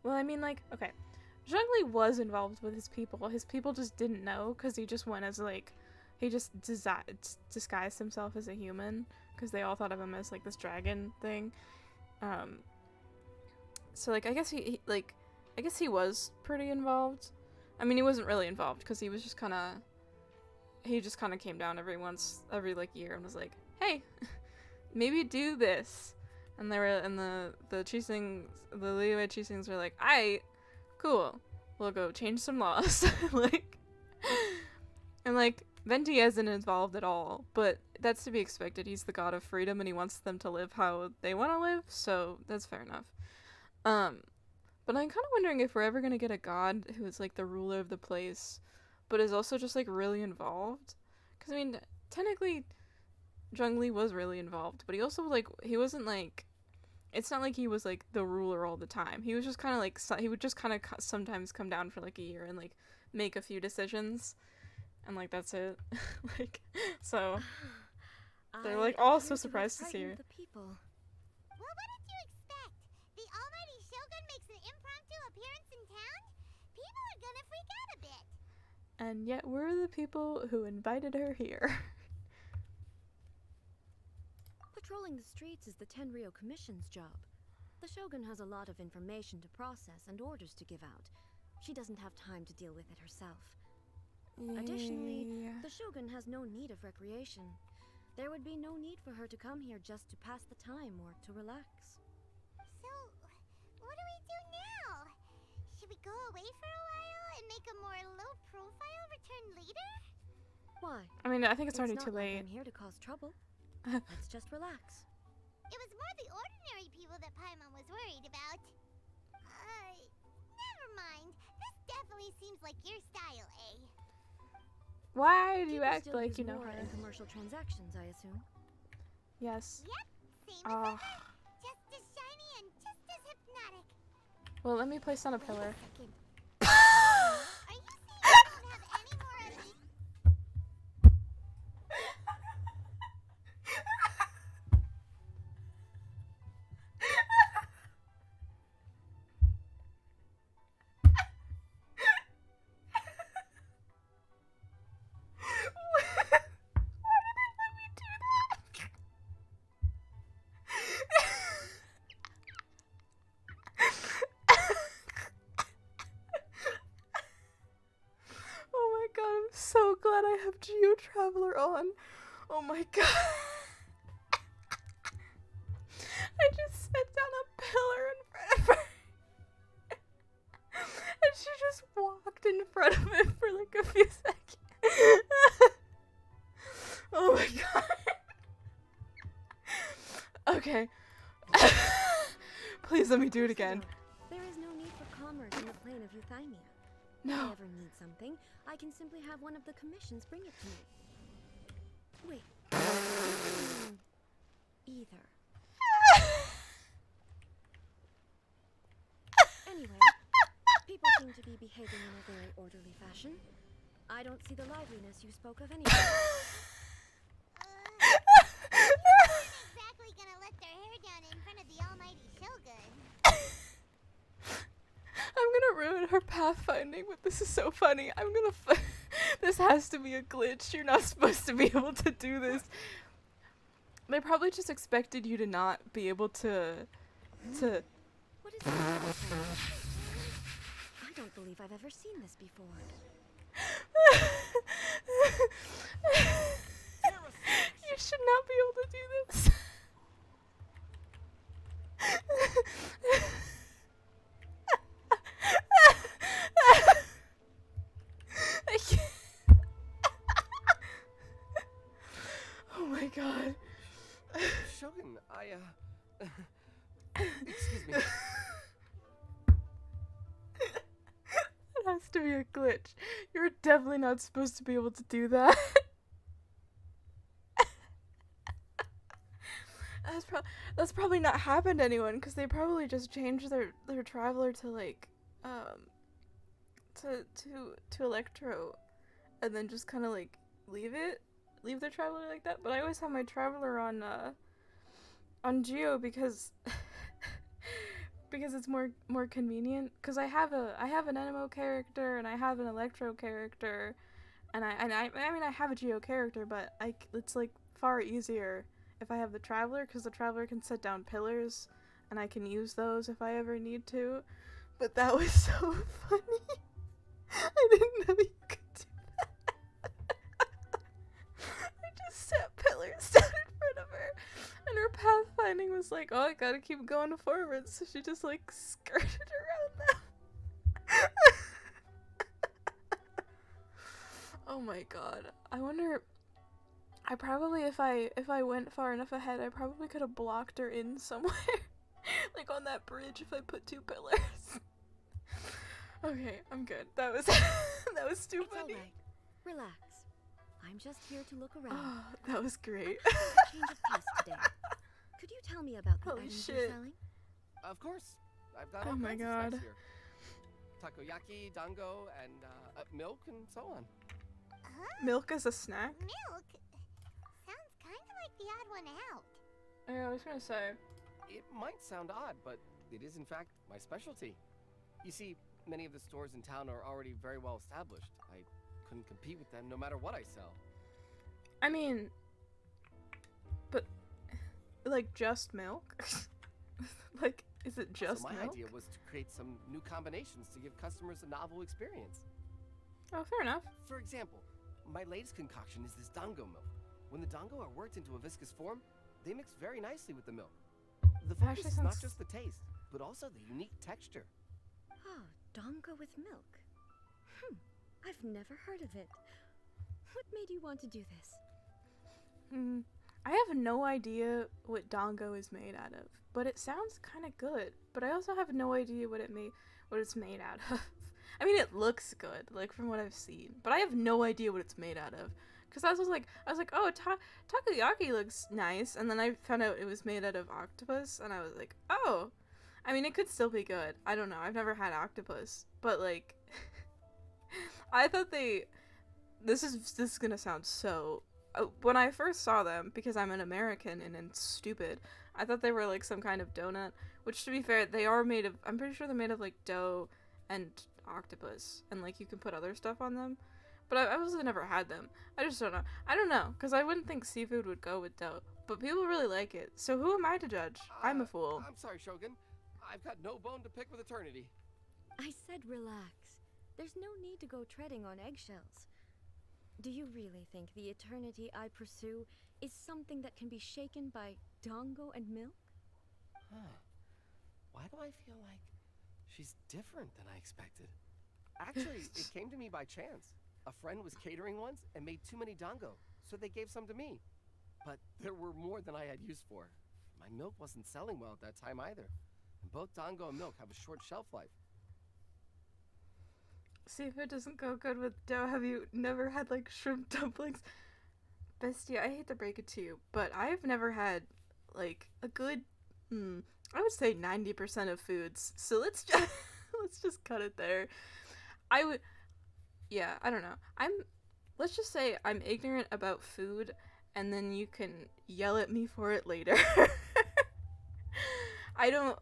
Well, I mean like... Okay. Zhongli was involved with his people. His people just didn't know because he just went as like... He just disguised himself as a human because they all thought of him as like this dragon thing. So like I guess he I guess he was pretty involved. I mean, he wasn't really involved because he was just kind of... He just kind of came down every like year and was like, hey, maybe do this. And they were, and the Chisings, the Liyue Chisings were like, aight, cool, we'll go change some laws. Like, and like, Venti isn't involved at all, but that's to be expected. He's the god of freedom and he wants them to live how they want to live, so that's fair enough. But I'm kind of wondering if we're ever going to get a god who is like the ruler of the place, but is also just like really involved. Because I mean, technically, Zhongli was really involved, but he also like, he wasn't like, it's not like he was like the ruler all the time. He was just kind of like, he would just kind of sometimes come down for like a year and like make a few decisions, and like that's it. Like, so they're like all so surprised to see her. Well, what did you expect? The almighty Shogun makes an impromptu appearance in town? People are gonna freak out a bit. And yet we're the people who invited her here. Patrolling the streets is the Tenryou Commission's job. The Shogun has a lot of information to process and orders to give out. She doesn't have time to deal with it herself. Additionally, Yeah. the Shogun has no need of recreation. There would be no need for her to come here just to pass the time or to relax. So, what do we do now? Should we go away for a while and make a more low-profile return later? Why? I mean, I think it's already not too like late. I'm here to cause trouble. Let's just relax. It was more the ordinary people that Paimon was worried about. Never mind. This definitely seems like your style, eh? Why do you People act still like use you know more her? in commercial transactions, I assume. Yes. Yep, same as Ah. ever. Just as shiny and just as hypnotic. Well, let me place on a pillar. Second. Are you saying you don't have any more of these? Oh my god, I'm so glad I have Geo Traveler on. Oh my god. I just set down a pillar in front of her. And she just walked in front of it for like a few seconds. Oh my god. Okay. Please let me do it again. There is no need for commerce in the plane of Euthymia. If I No. ever need something, I can simply have one of the commissions bring it to me. Wait. Either. Anyway, people seem to be behaving in a very orderly fashion. I don't see the liveliness you spoke of anyway. Exactly gonna let their hair down in front of the almighty Shogun. I'm gonna ruin her pathfinding, but this is so funny. I'm gonna this has to be a glitch. You're not supposed to be able to do this. They probably just expected you to not be able to... What is this? I don't believe I've ever seen this before. You should not be able to do this. I can't. Oh my god. Shogun, excuse me. It has to be a glitch. You're definitely not supposed to be able to do that. That's probably not happened to anyone, because they probably just changed their traveler to like to electro, and then just kind of like leave their traveler like that. But I always have my traveler on Geo because because it's more convenient, because I have an NMO character and I have an electro character, and I mean I have a Geo character, but it's like far easier if I have the traveler, because the traveler can set down pillars and I can use those if I ever need to. But that was so funny. I didn't know you could do that. I just set pillars down in front of her, and her pathfinding was like, oh, I gotta keep going forward, so she just like skirted around them. Oh my god. I wonder, I probably, if I went far enough ahead, I probably could have blocked her in somewhere. Like on that bridge if I put 2 pillars. Okay, I'm good. That was that was too It's funny. all right. Relax. I'm just here to look around. Oh, that was great. Change of pace today. Could you tell me about the Holy items shit. you're selling? Of course. I've got Oh all my kinds God. of snacks here. Takoyaki, dango, and milk and so on. Huh? Milk as a snack? Milk? Sounds kind of like the odd one out. Yeah, I was gonna say. It might sound odd, but it is in fact my specialty. You see, many of the stores in town are already very well established. I couldn't compete with them no matter what I sell. I mean, but like just milk? Like, is it just So my milk? idea was to create some new combinations to give customers a novel experience. Oh, fair enough. For example, my latest concoction is this dango milk. When the dango are worked into a viscous form, they mix very nicely with the milk. The focus Actually is not sounds- just the taste, but also the unique texture. Oh, dongo with milk. I've never heard of it. What made you want to do this? I have no idea what dango is made out of, but it sounds kind of good. But I also have no idea what it's made out of. I mean, it looks good, like from what I've seen, but I have no idea what it's made out of. Cause I was like, oh, takoyaki looks nice, and then I found out it was made out of octopus, and I was like, oh, I mean, it could still be good. I don't know. I've never had octopus, but like, I thought this is gonna sound so. When I first saw them, because I'm an American and stupid, I thought they were like some kind of donut. Which, to be fair, they are made of. I'm pretty sure they're made of like dough and octopus, and like you can put other stuff on them. But I also never had them. I just don't know. I don't know, because I wouldn't think seafood would go with dough. But people really like it. So who am I to judge? I'm a fool. I'm sorry, Shogun. I've got no bone to pick with eternity. I said relax. There's no need to go treading on eggshells. Do you really think the eternity I pursue is something that can be shaken by dongo and milk? Huh. Why do I feel like she's different than I expected? Actually, it came to me by chance. A friend was catering once and made too many dango, so they gave some to me. But there were more than I had use for. My milk wasn't selling well at that time either. And both dango and milk have a short shelf life. Seafood doesn't go good with dough. Have you never had like shrimp dumplings? Bestie, I hate to break it to you, but I've never had like a good, I would say 90% of foods. So let's just, let's just cut it there. I don't know. Let's just say I'm ignorant about food, and then you can yell at me for it later. I don't,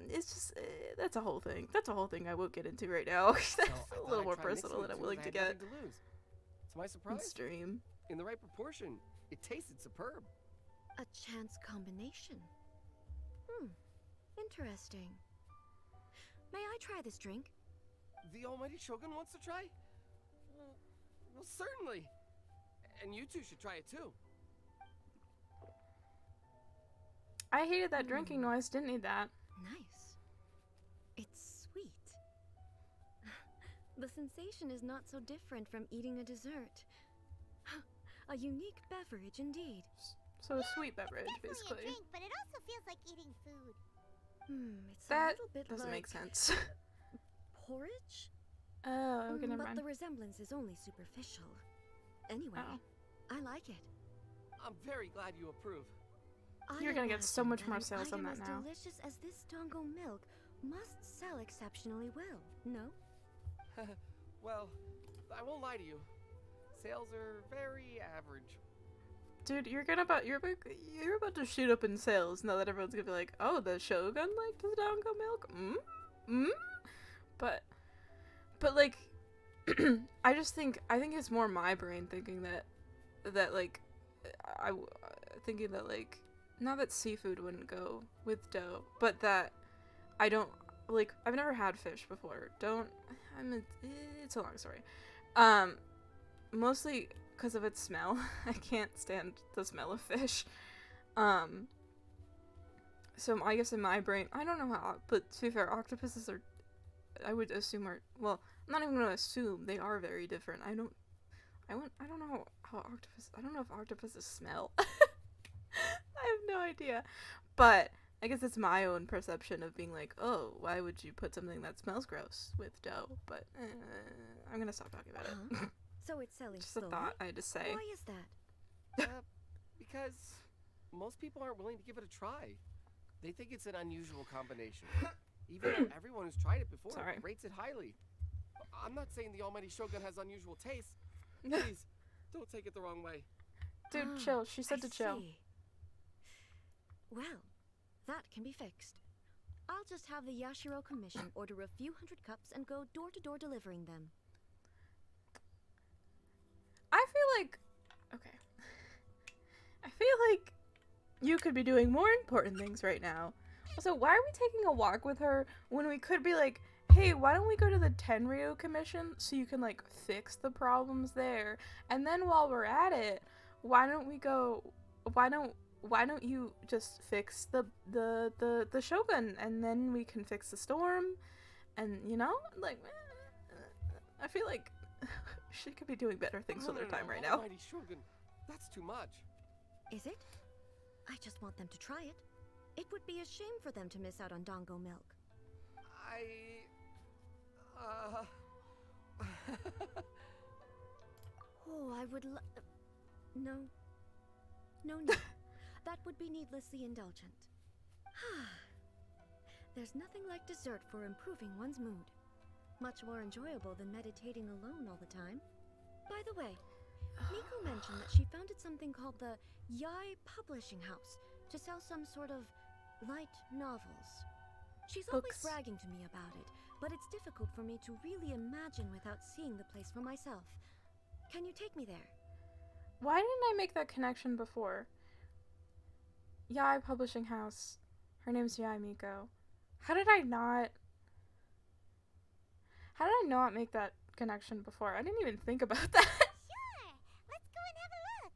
it's just, that's a whole thing. That's a whole thing I won't get into right now. That's So I a thought little I'd more try personal mixing than the I'm two willing as to I had get. nothing to lose. To my On surprise, stream. in the right proportion, it tasted superb. A chance combination. Interesting. May I try this drink? The almighty Shogun wants to try? Well, certainly. And you two should try it too. I hated that drinking noise. Didn't need that. Nice. It's sweet. The sensation is not so different from eating a dessert. A unique beverage indeed. So a sweet beverage, It's definitely basically. a drink, but it also feels like eating food. It's a That little bit doesn't like make sense. porridge? Oh, okay, never But mind. the resemblance is only superficial. Anyway, Oh. I like it. I'm very glad you approve. You're gonna get so imagine much that more an sales on item that as now. delicious as this Dongo milk must sell exceptionally well, no? Well, I won't lie to you. Sales are very average. Dude, you're about to shoot up in sales now that everyone's gonna be like, oh, the Shogun liked the Dango milk? But like, I think it's more my brain thinking that like, thinking that like, not that seafood wouldn't go with dough, but that I don't, like, I've never had fish before. It's a long story. Mostly because of its smell. I can't stand the smell of fish. So I guess in my brain, I don't know how, but to be fair, octopuses are, I would assume well, I'm not even gonna assume, they are very different. I don't know I don't know if octopuses smell. I have no idea. But I guess it's my own perception of being like, oh, why would you put something that smells gross with dough? But I'm gonna stop talking about it. So it's selling Just a slowly? thought I had to say. Why is that? Because most people aren't willing to give it a try. They think it's an unusual combination. Even though everyone who's tried it before Sorry. rates it highly. I'm not saying the almighty Shogun has unusual taste. Please, don't take it the wrong way. Dude, chill. She said I to chill. see. Well, that can be fixed. I'll just have the Yashiro Commission order a few hundred cups and go door to door delivering them. I feel like, okay. I feel like you could be doing more important things right now. Also, why are we taking a walk with her when we could be like, hey, why don't we go to the Tenryu Commission so you can like fix the problems there? And then while we're at it, why don't you just fix the Shogun, and then we can fix the storm, and you know, like, I feel like she could be doing better things with her time right now. Almighty Shogun, that's too much. Is it? I just want them to try it. It would be a shame for them to miss out on Dongo milk. Oh, I would No. No. That would be needlessly indulgent. There's nothing like dessert for improving one's mood. Much more enjoyable than meditating alone all the time. By the way, Nico mentioned that she founded something called the Yai Publishing House to sell some sort of light novels. She's always Books. bragging to me about it, but it's difficult for me to really imagine without seeing the place for myself. Can you take me there? Why didn't I make that connection before? Yai Publishing House. Her name's Yai Miko. How did I not make that connection before? I didn't even think about that. Sure, let's go and have a look.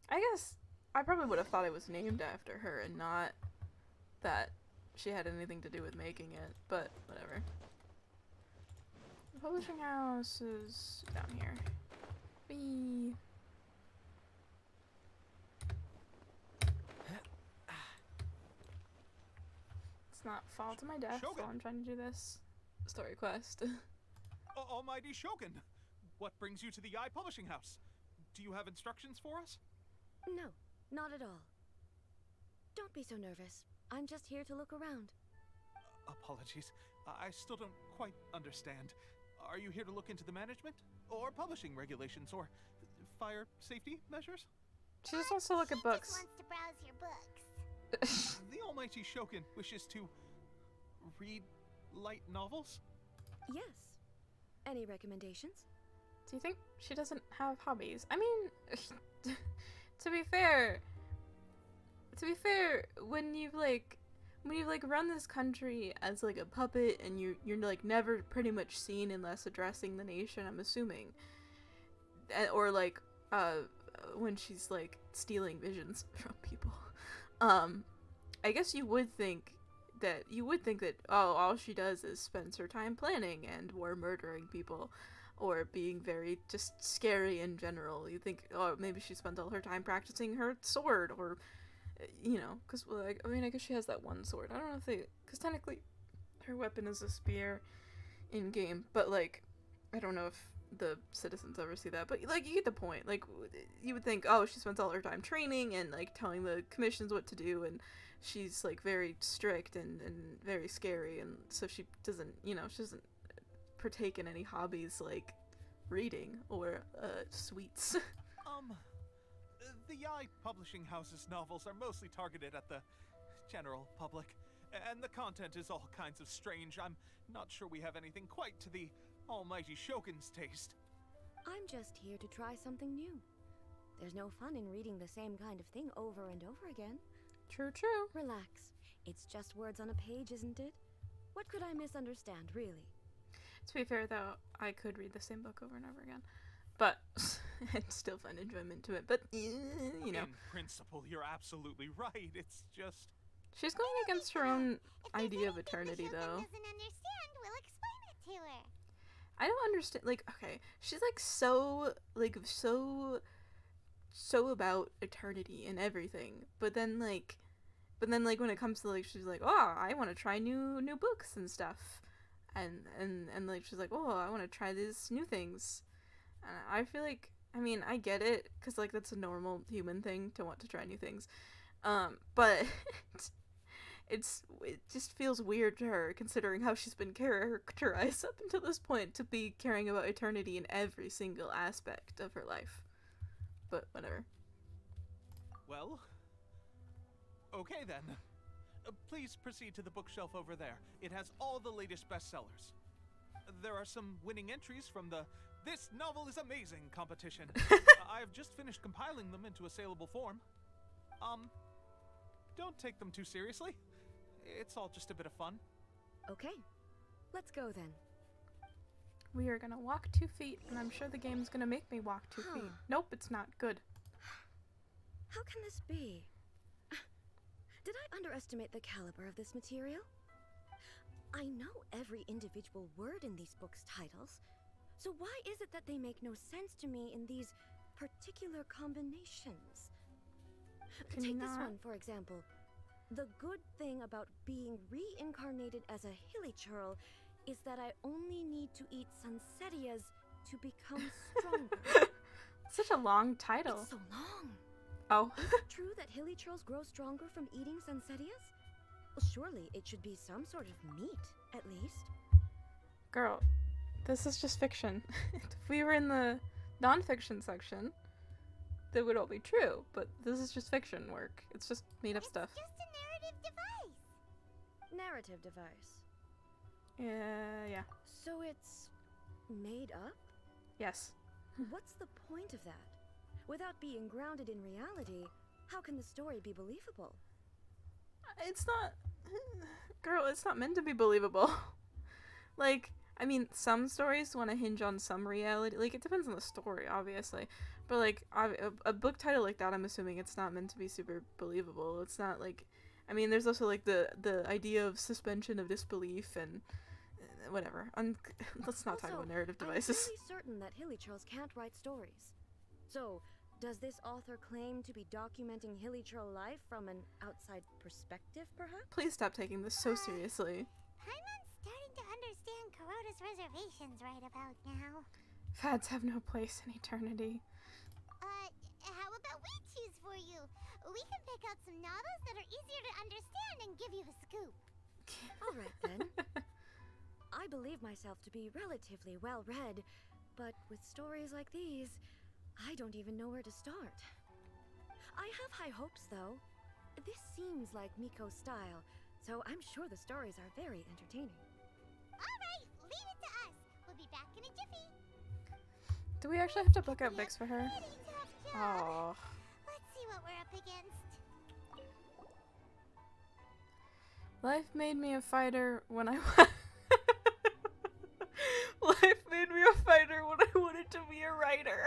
I guess I probably would have thought it was named after her and not that she had anything to do with making it, but whatever. The publishing house is down here. Whee! Let's not fall to my death Shogun. while I'm trying to do this story quest. Almighty Shogun, what brings you to the Yai Publishing House? Do you have instructions for us? No, not at all. Don't be so nervous. I'm just here to look around. Apologies, I still don't quite understand. Are you here to look into the management, or publishing regulations, or fire safety measures? She just wants to look at She books. just wants to browse your books. The Almighty Shogun wishes to read light novels? Yes. Any recommendations? Do you think she doesn't have hobbies? I mean, to be fair, when you've run this country as like a puppet and you're like never pretty much seen unless addressing the nation, I'm assuming, or like when she's like stealing visions from people, I guess you would think that oh, all she does is spends her time planning or murdering people, or being very just scary in general. You think, oh, maybe she spent all her time practicing her sword, or because I guess she has that one sword. I don't know if because technically her weapon is a spear in game, but like I don't know if the citizens ever see that, but like you get the point. Like you would think, oh, she spends all her time training and like telling the commissions what to do, and she's like very strict and very scary, and so she doesn't partake in any hobbies like reading or sweets. The Yai Publishing House's novels are mostly targeted at the general public, and the content is all kinds of strange. I'm not sure we have anything quite to the almighty Shogun's taste. I'm just here to try something new. There's no fun in reading the same kind of thing over and over again. True. Relax. It's just words on a page, isn't it? What could I misunderstand, really? To be fair, though, I could read the same book over and over again, but I'd still find enjoyment to it. But In principle, you're absolutely right. It's just she's going against her own idea of eternity, though. Doesn't understand, we'll explain it to her. I don't understand. Like, okay, she's like so about eternity and everything, but then when it comes to like, she's like, oh, I want to try new books and stuff, and like she's like, oh, I want to try these new things, and I feel like, I mean, I get it, because like that's a normal human thing to want to try new things, but it just feels weird to her, considering how she's been characterized up until this point to be caring about eternity in every single aspect of her life. But whatever. well. Okay then. Please proceed to the bookshelf over there. It has all the latest bestsellers. There are some winning entries from the "This Novel is Amazing" competition. I've just finished compiling them into a saleable form. Don't take them too seriously. It's all just a bit of fun. Okay. Let's go then. We are gonna walk 2 feet, and I'm sure the game's gonna make me walk 2 feet. Nope, it's not. Good. How can this be? Did I underestimate the caliber of this material? I know every individual word in these books' titles, so why is it that they make no sense to me in these particular combinations? Take this one, for example. The good thing about being reincarnated as a hilly churl is that I only need to eat sunsettias to become stronger. Such a long title. It's so long. Oh. Is it true that hilly churls grow stronger from eating sunsettias? Well, surely it should be some sort of meat, at least. Girl, this is just fiction. If we were in the non-fiction section, that would all be true, but this is just fiction work. It's just made up stuff. It's just a narrative device. Narrative device. Yeah. So it's made up? Yes. What's the point of that? Without being grounded in reality, how can the story be believable? It's not... Girl, it's not meant to be believable. Like, I mean, some stories want to hinge on some reality. Like, it depends on the story, obviously. But, like, a book title like that, I'm assuming it's not meant to be super believable. It's not, like... I mean, there's also, like, the idea of suspension of disbelief and... whatever. Let's not talk about narrative devices. I'm pretty certain that hilly churls can't write stories. So, does this author claim to be documenting hilly churl life from an outside perspective, perhaps? Please stop taking this so seriously. Paimon's starting to understand Kuroda's reservations right about now. Fads have no place in eternity. How about we choose for you? We can pick out some novels that are easier to understand and give you the scoop. Alright then. I believe myself to be relatively well-read, but with stories like these, I don't even know where to start. I have high hopes, though. This seems like Miko's style, so I'm sure the stories are very entertaining. Alright, leave it to us. We'll be back in a jiffy. Do we actually have to book out books for her? Pretty tough job. Oh. Let's see what we're up against. Life made me a fighter when I Life made me a fighter when I wanted to be a writer.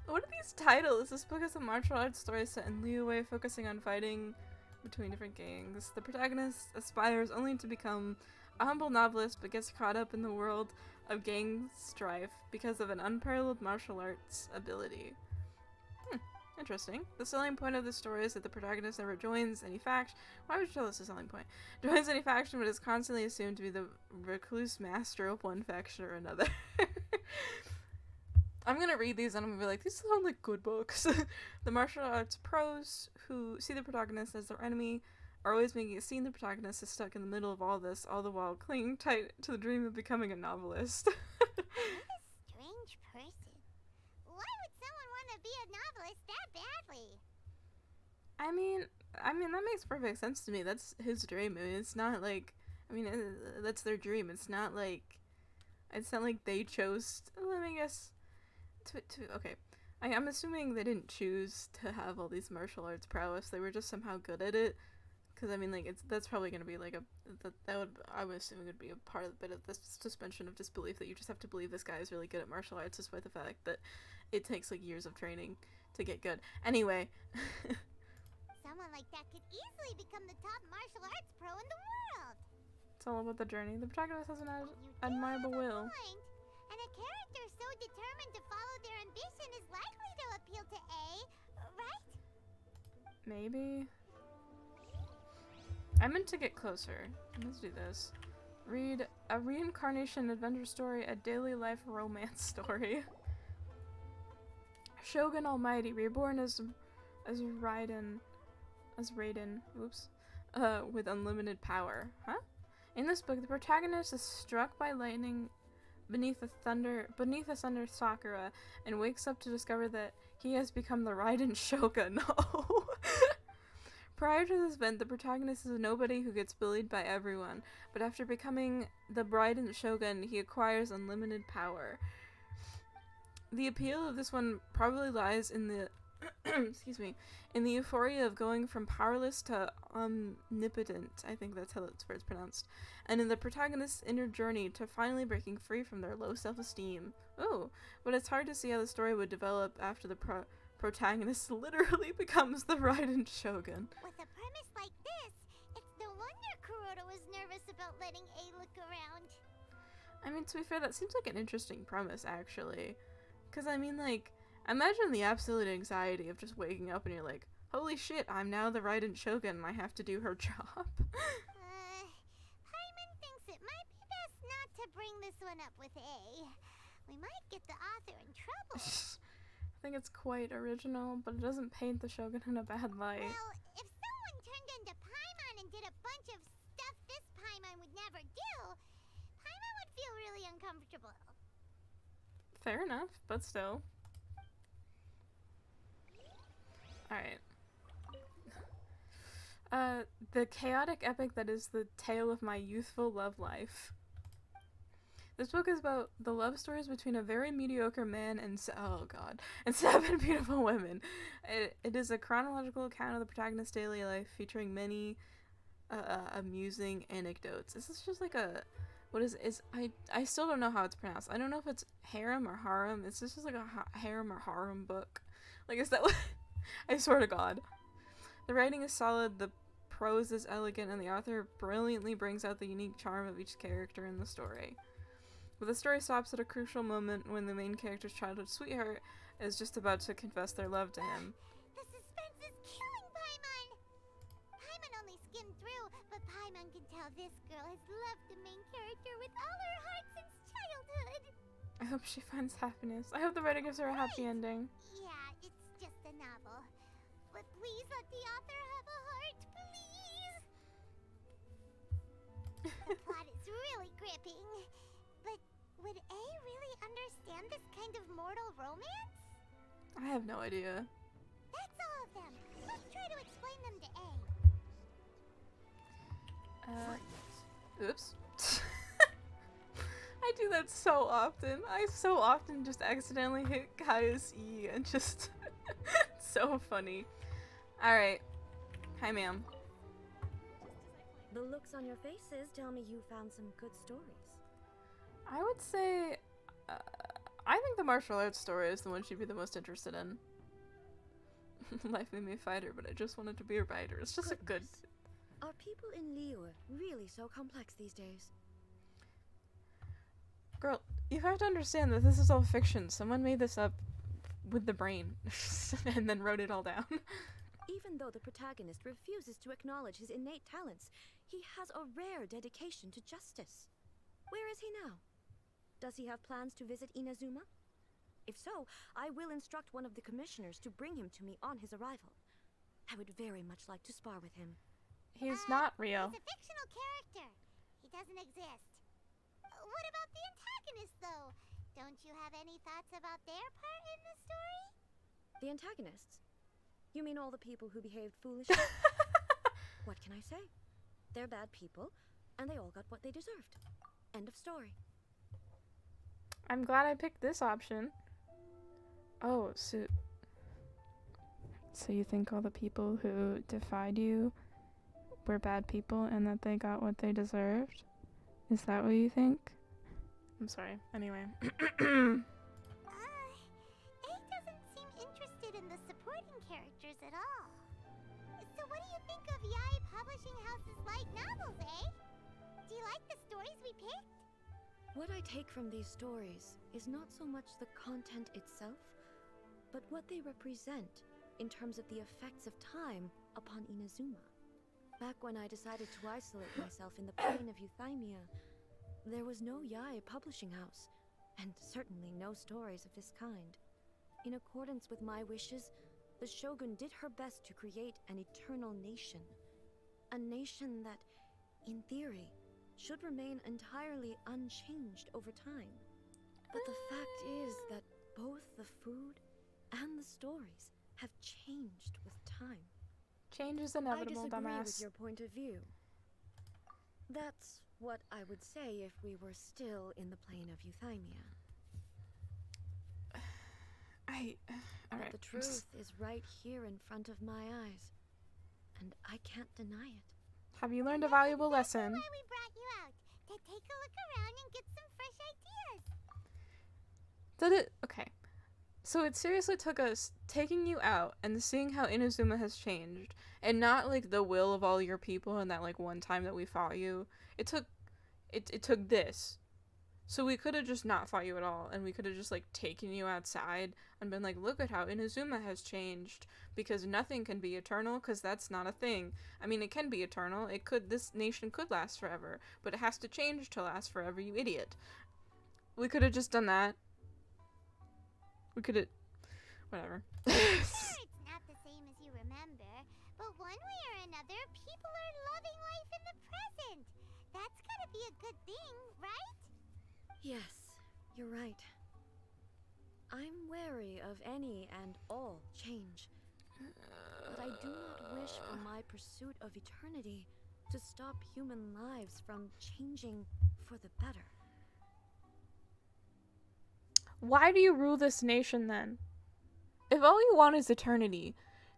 What are these title is this book is a martial arts story set in Liyue, focusing on fighting between different gangs. The protagonist aspires only to become a humble novelist, but gets caught up in the world of gang strife because of an unparalleled martial arts ability. Interesting. The selling point of the story is that the protagonist never joins any faction. Why would you tell us the selling point? Joins any faction, but is constantly assumed to be the recluse master of one faction or another. I'm gonna read these and I'm gonna be like, these sound like good books. The martial arts pros who see the protagonist as their enemy are always making it seem the protagonist is stuck in the middle of all this, all the while clinging tight to the dream of becoming a novelist. What a strange person. Why would someone want to be a novelist that badly? I mean that makes perfect sense to me. That's his dream. I mean, it's not like, that's their dream. It's not like they chose. Well, I guess. Okay, I'm assuming they didn't choose to have all these martial arts prowess. They were just somehow good at it. Because I mean, like, that's probably gonna be like I'm assuming would be a part of the bit of this suspension of disbelief, that you just have to believe this guy is really good at martial arts, despite the fact that it takes like years of training to get good. Anyway. Someone like that could easily become the top martial arts pro in the world. It's all about the journey. The protagonist has an You admirable do have a will. point, and a character so determined to follow their ambition is likely to appeal to A, right? Maybe. I meant to get closer. Let's do this. Read a reincarnation adventure story, a daily life romance story. Shogun Almighty, reborn as Raiden, whoops, with unlimited power. Huh? In this book, the protagonist is struck by lightning beneath the thunder Sakura, and wakes up to discover that he has become the Raiden Shogun. No. Prior to this event, the protagonist is a nobody who gets bullied by everyone, but after becoming the Raiden Shogun, he acquires unlimited power. The appeal of this one probably lies in the excuse me, in the euphoria of going from powerless to omnipotent, I think that's how it's pronounced, and in the protagonist's inner journey to finally breaking free from their low self-esteem. Oh, but it's hard to see how the story would develop after the protagonist literally becomes the Raiden Shogun. With a premise like this, it's no wonder Kuroda was nervous about letting A look around. I mean, to be fair, that seems like an interesting premise, actually. Because, I mean, like, imagine the absolute anxiety of just waking up and you're like, holy shit, I'm now the Raiden Shogun and I have to do her job. Paimon thinks it might be best not to bring this one up with A. We might get the author in trouble. I think it's quite original, but it doesn't paint the Shogun in a bad light. Well, if someone turned into Paimon and did a bunch of stuff this Paimon would never do, Paimon would feel really uncomfortable. Fair enough, but still. Alright. The chaotic epic that is the tale of my youthful love life. This book is about the love stories between a very mediocre man and and 7 beautiful women. It is a chronological account of the protagonist's daily life, featuring many amusing anecdotes. This is just like a, I still don't know how it's pronounced. I don't know if it's harem or harem. It's just like a harem or harem book. Like, is that what? I swear to God. The writing is solid, the prose is elegant, and the author brilliantly brings out the unique charm of each character in the story. But the story stops at a crucial moment when the main character's childhood sweetheart is just about to confess their love to him. The suspense is killing Paimon! Paimon only skimmed through, but Paimon can tell this girl has loved the main character with all her heart since childhood. I hope she finds happiness. I hope the writer gives her a happy ending. Yeah, it's just a novel. But please let the author have a heart, please! The plot is really gripping. But would A really understand this kind of mortal romance? I have no idea. That's all of them. Let's try to explain them to A. Oops. I do that so often. I so often just accidentally hit Kaya's E and just... It's so funny. Alright. Hi, ma'am. The looks on your faces tell me you found some good stories. I would say... I think the martial arts story is the one she'd be the most interested in. Life made me a fighter, but I just wanted to be a writer. It's just a good... Goodness. Are people in Liyue really so complex these days? Girl, you have to understand that this is all fiction. Someone made this up with the brain and then wrote it all down. Even though the protagonist refuses to acknowledge his innate talents, he has a rare dedication to justice. Where is he now? Does he have plans to visit Inazuma? If so, I will instruct one of the commissioners to bring him to me on his arrival. I would very much like to spar with him. He's not real. He's a fictional character. He doesn't exist. What about the antagonist, though? Don't you have any thoughts about their part in the story? The antagonists? You mean all the people who behaved foolishly? What can I say? They're bad people, and they all got what they deserved. End of story. I'm glad I picked this option. Oh, so you think all the people who defied you were bad people and that they got what they deserved? Is that what you think? I'm sorry. Anyway. A doesn't seem interested in the supporting characters at all. So what do you think of Yae Publishing House's light novels, eh? Do you like the stories we picked? What I take from these stories is not so much the content itself, but what they represent in terms of the effects of time upon Inazuma. Back when I decided to isolate myself in the plain of Euthymia, there was no Yae Publishing House, and certainly no stories of this kind. In accordance with my wishes, the Shogun did her best to create an eternal nation. A nation that, in theory, should remain entirely unchanged over time. But the fact is that both the food and the stories have changed with time. Change is inevitable, I disagree dumbass. with your point of view. That's what I would say if we were still in the plane of Euthymia. Alright. But the truth is right here in front of my eyes, and I can't deny it. Have you learned a valuable lesson? That's why we brought you out, to take a look around and get some fresh ideas. Did it? Okay. So it seriously took us taking you out and seeing how Inazuma has changed, and not like the will of all your people and that like one time that we fought you. It took this. So we could have just not fought you at all, and we could have just like taken you outside and been like, look at how Inazuma has changed, because nothing can be eternal, because that's not a thing. I mean, it can be eternal. This nation could last forever, but it has to change to last forever, you idiot. We could have just done that. We could have... Whatever. Sure, it's not the same as you remember, but one way or another, people are loving life in the present. That's gotta be a good thing, right? Yes, you're right. I'm wary of any and all change. But I do not wish for my pursuit of eternity to stop human lives from changing for the better. Why do you rule this nation then? If all you want is eternity,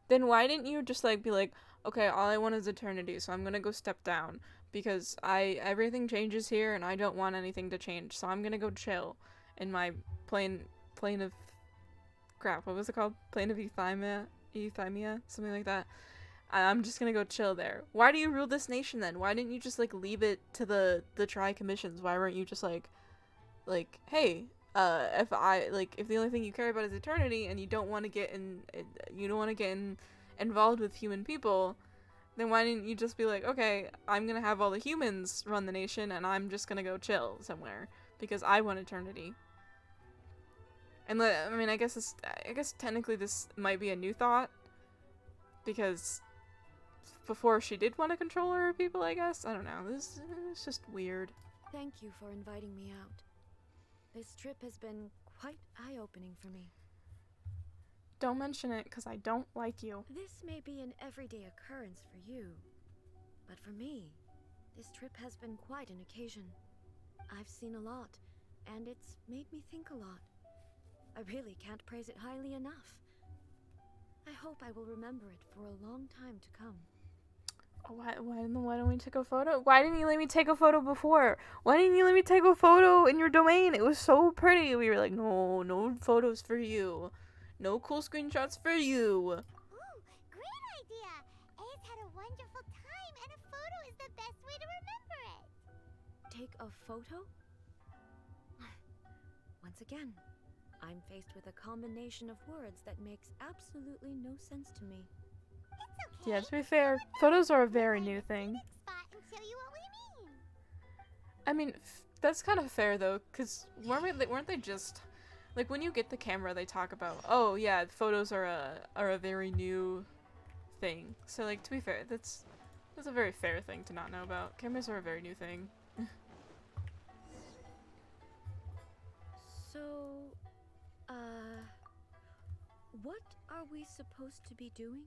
then why didn't you just like be like, okay, all I want is eternity, so I'm gonna go step down because everything changes here and I don't want anything to change, so I'm gonna go chill in my plane of crap. What was it called? Plane of Euthymia, something like that. I'm just gonna go chill there. Why do you rule this nation then? Why didn't you just like leave it to the tri-commissions? Why weren't you just like, hey, if the only thing you care about is eternity and you don't want to get involved with human people, then why didn't you just be like, okay, I'm gonna have all the humans run the nation and I'm just gonna go chill somewhere because I want eternity. And I mean, I guess technically this might be a new thought, because before she did want to control her people, I guess. I don't know. This is just weird. Thank you for inviting me out. This trip has been quite eye-opening for me. Don't mention it, because I don't like you. This may be an everyday occurrence for you, but for me, this trip has been quite an occasion. I've seen a lot, and it's made me think a lot. I really can't praise it highly enough. I hope I will remember it for a long time to come. Why don't we take a photo? Why didn't you let me take a photo before? Why didn't you let me take a photo in your domain? It was so pretty. We were like, no photos for you. No cool screenshots for you. Well, take a photo? Once again, I'm faced with a combination of words that makes absolutely no sense to me. It's okay. Yeah, to be fair, photos are a very We'll new find thing. a spot and show you what we mean. I mean, that's kind of fair though, because weren't they just like when you get the camera, they talk about, oh yeah, photos are a very new thing. So like, to be fair, that's a very fair thing to not know about. Cameras are a very new thing. So, what are we supposed to be doing?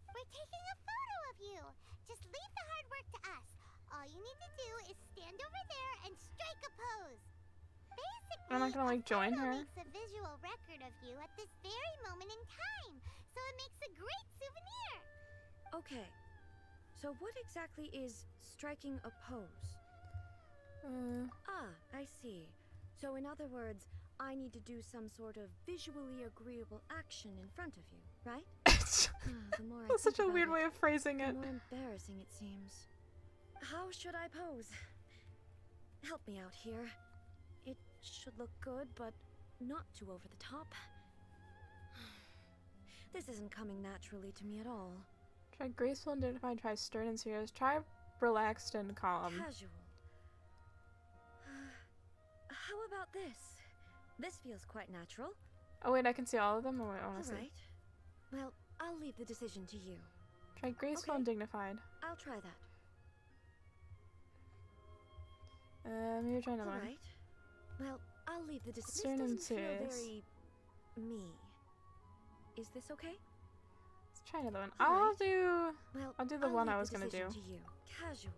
We're taking a photo of you. Just leave the hard work to us. All you need to do is stand over there and strike a pose. Basically, I'm not gonna like join her. makes a visual record of you at this very moment in time, so it makes a great souvenir. Okay, so what exactly is striking a pose? I see. So in other words, I need to do some sort of visually agreeable action in front of you, right? The more I That's such think a about weird it, way of phrasing the it. more embarrassing it seems. How should I pose? Help me out here. It should look good, but not too over the top. This isn't coming naturally to me at all. Try graceful and dignified, try stern and serious, try relaxed and calm. Casual. How about this? This feels quite natural. Oh wait, I can see all of them? Oh wait, I wanna see. Alright. Well, I'll leave the decision to you. Try graceful Okay. and dignified. I'll try that. Maybe try another one. Alright. Well, I'll leave the decision. Stern and This doesn't feel serious. very me. Is this okay? Let's try another one. Alright. I'll Well, do the one leave I the was gonna do. decision to you. Casual.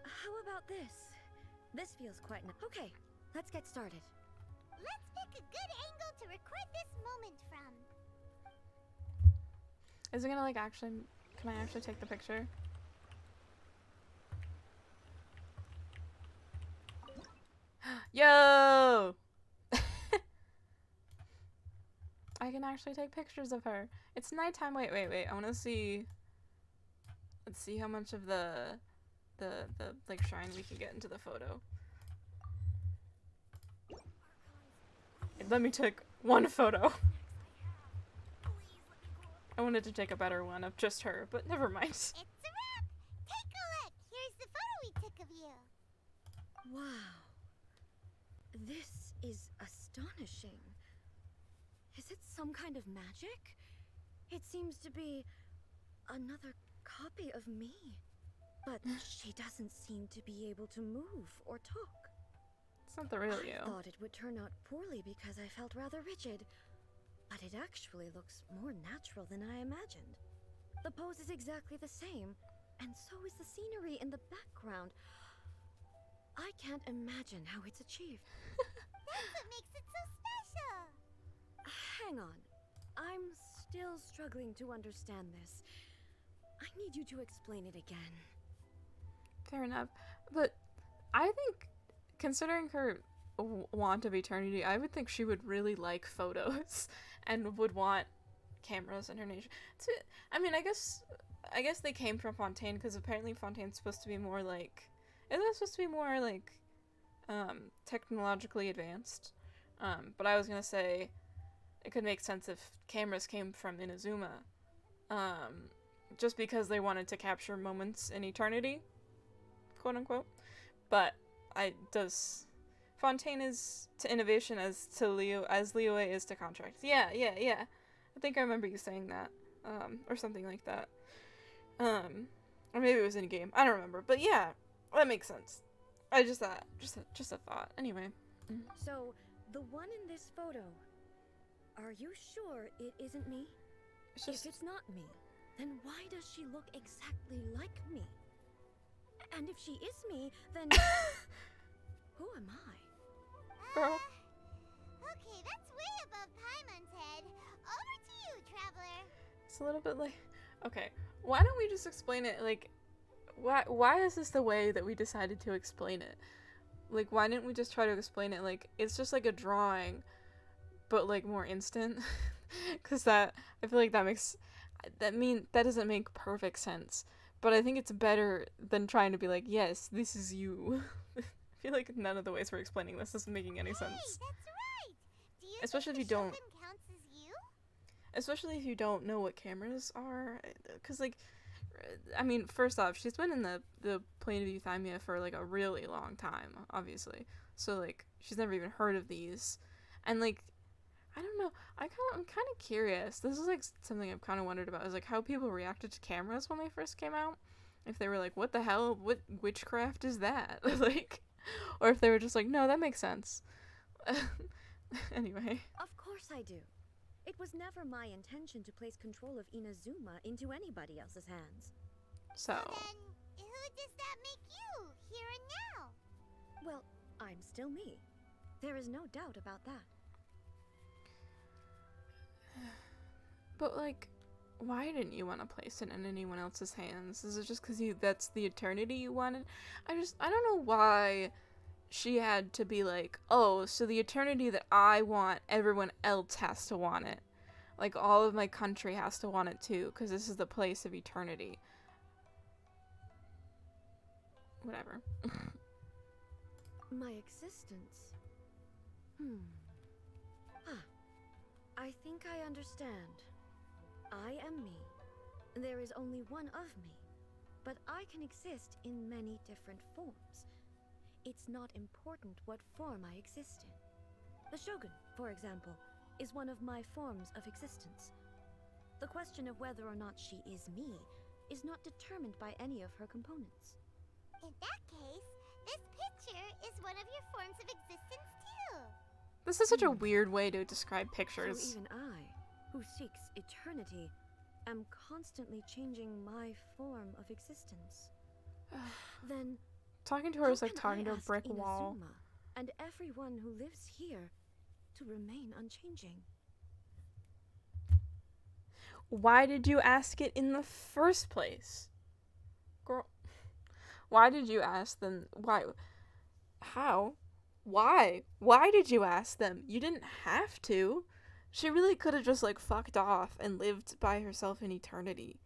How about this? This feels quite okay, let's get started. Let's pick a good angle to record this moment from. Is it gonna like actually, can I actually take the picture? Yo! I can actually take pictures of her. It's nighttime. Wait. I wanna see. Let's see how much of the like shine we can get into the photo. Let me take one photo. I wanted to take a better one of just her, but never mind. It's a wrap! Take a look! Here's the photo we took of you. Wow. This is astonishing. Is it some kind of magic? It seems to be another copy of me. But she doesn't seem to be able to move or talk. It's not the real I you. thought it would turn out poorly because I felt rather rigid. But it actually looks more natural than I imagined. The pose is exactly the same, and so is the scenery in the background. I can't imagine how it's achieved. That's what makes it so special. Hang on. I'm still struggling to understand this. I need you to explain it again. Fair enough. But I think, considering her want of eternity, I would think she would really like photos and would want cameras in her nation. I mean, I guess they came from Fontaine because apparently Fontaine's supposed to be more like, isn't it supposed to be more like technologically advanced? But I was gonna say it could make sense if cameras came from Inazuma, just because they wanted to capture moments in eternity, quote unquote. But Fontaine is to innovation as Liyue is to contract. Yeah. I think I remember you saying that, or something like that. Or maybe it was in a game. I don't remember. But yeah, that makes sense. I just thought, just a thought. Anyway. So, the one in this photo, are you sure it isn't me? It's just, If it's not me, then why does she look exactly like me? And if she is me, then who am I? girl. Okay, that's way above Paimon's head. Over to you, Traveler. It's a little bit like, okay. Why don't we just explain it like, why is this the way that we decided to explain it? Like, why didn't we just try to explain it like it's just like a drawing, but like more instant? Because I feel like that doesn't make perfect sense. But I think it's better than trying to be like, yes, this is you. I feel like none of the ways we're explaining this isn't making any sense. Hey, that's right. Do you Especially think if you the don't- Shogun counts as you? Especially if you don't know what cameras are. Because, like, I mean, first off, she's been in the plane of euthymia for, like, a really long time, obviously. So, like, she's never even heard of these. And, like, I don't know. I'm kind of curious. This is, like, something I've kind of wondered about. Is, like, how people reacted to cameras when they first came out. If they were like, what the hell? What witchcraft is that? Like, or if they were just like, no, that makes sense. Anyway. Of course I do. It was never my intention to place control of Inazuma into anybody else's hands. So. Then, who does that make you, here and now? Well, I'm still me. There is no doubt about that. But, like, why didn't you want to place it in anyone else's hands? Is it just because that's the eternity you wanted? I don't know why she had to be like, oh, so the eternity that I want, everyone else has to want it. Like, all of my country has to want it too, because this is the place of eternity. Whatever. My existence? I think I understand. I am me. There is only one of me, but I can exist in many different forms. It's not important what form I exist in. The Shogun, for example, is one of my forms of existence. The question of whether or not she is me is not determined by any of her components. In that case, this picture is one of your forms of existence too. This is such a weird way to describe pictures. So even I, who seeks eternity, am constantly changing my form of existence. Then Talking to her is like how can talking I to a ask brick wall. Inazuma and everyone who lives here to remain unchanging? Why did you ask it in the first place? Girl, why did you ask them? Why? How? Why? Why did you ask them? You didn't have to. She really could have just, like, fucked off and lived by herself in eternity.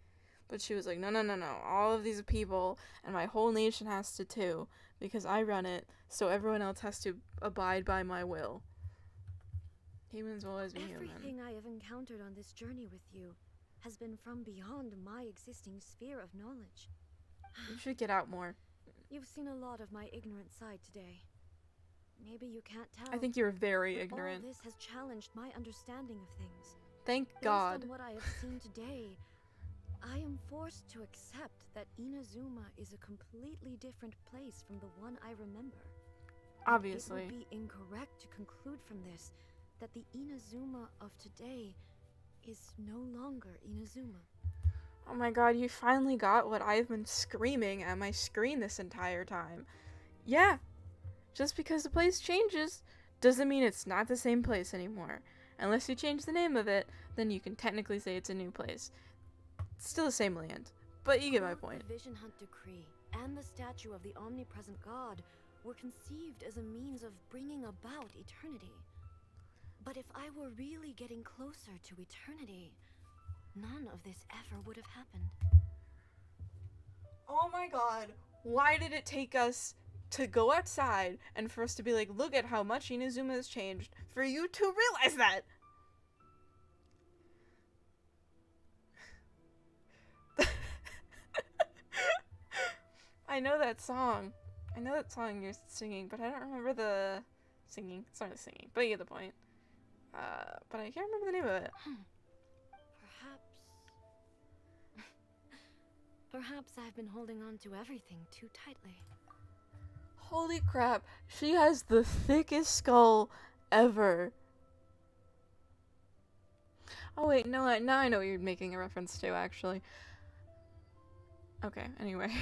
But she was like, no, no, no, no. All of these people and my whole nation has to too, because I run it, so everyone else has to abide by my will. Humans will always be human. Everything I have encountered on this journey with you has been from beyond my existing sphere of knowledge. You should get out more. You've seen a lot of my ignorant side today. Maybe you can't tell. I think you're very but ignorant. All this has challenged my understanding of things. Thank Based God. on what I have seen today, I am forced to accept that Inazuma is a completely different place from the one I remember. Obviously. It would be incorrect to conclude from this that the Inazuma of today is no longer Inazuma. Oh my God, you finally got what I've been screaming at my screen this entire time. Yeah. Just because the place changes doesn't mean it's not the same place anymore. Unless you change the name of it, then you can technically say it's a new place. It's still the same land, but you get my point. The Vision Hunt Decree and the statue of the omnipresent God were conceived as a means of bringing about eternity. But if I were really getting closer to eternity, none of this ever would have happened. Oh my God, why did it take us to go outside and for us to be like, look at how much Inazuma has changed, for you to realize that? I know that song. I know that song you're singing, but I don't remember the singing. It's not really singing, but you get the point. But I can't remember the name of it. Perhaps I've been holding on to everything too tightly. Holy crap, she has the thickest skull ever. Oh wait, no, now I know what you're making a reference to, actually. Okay, anyway.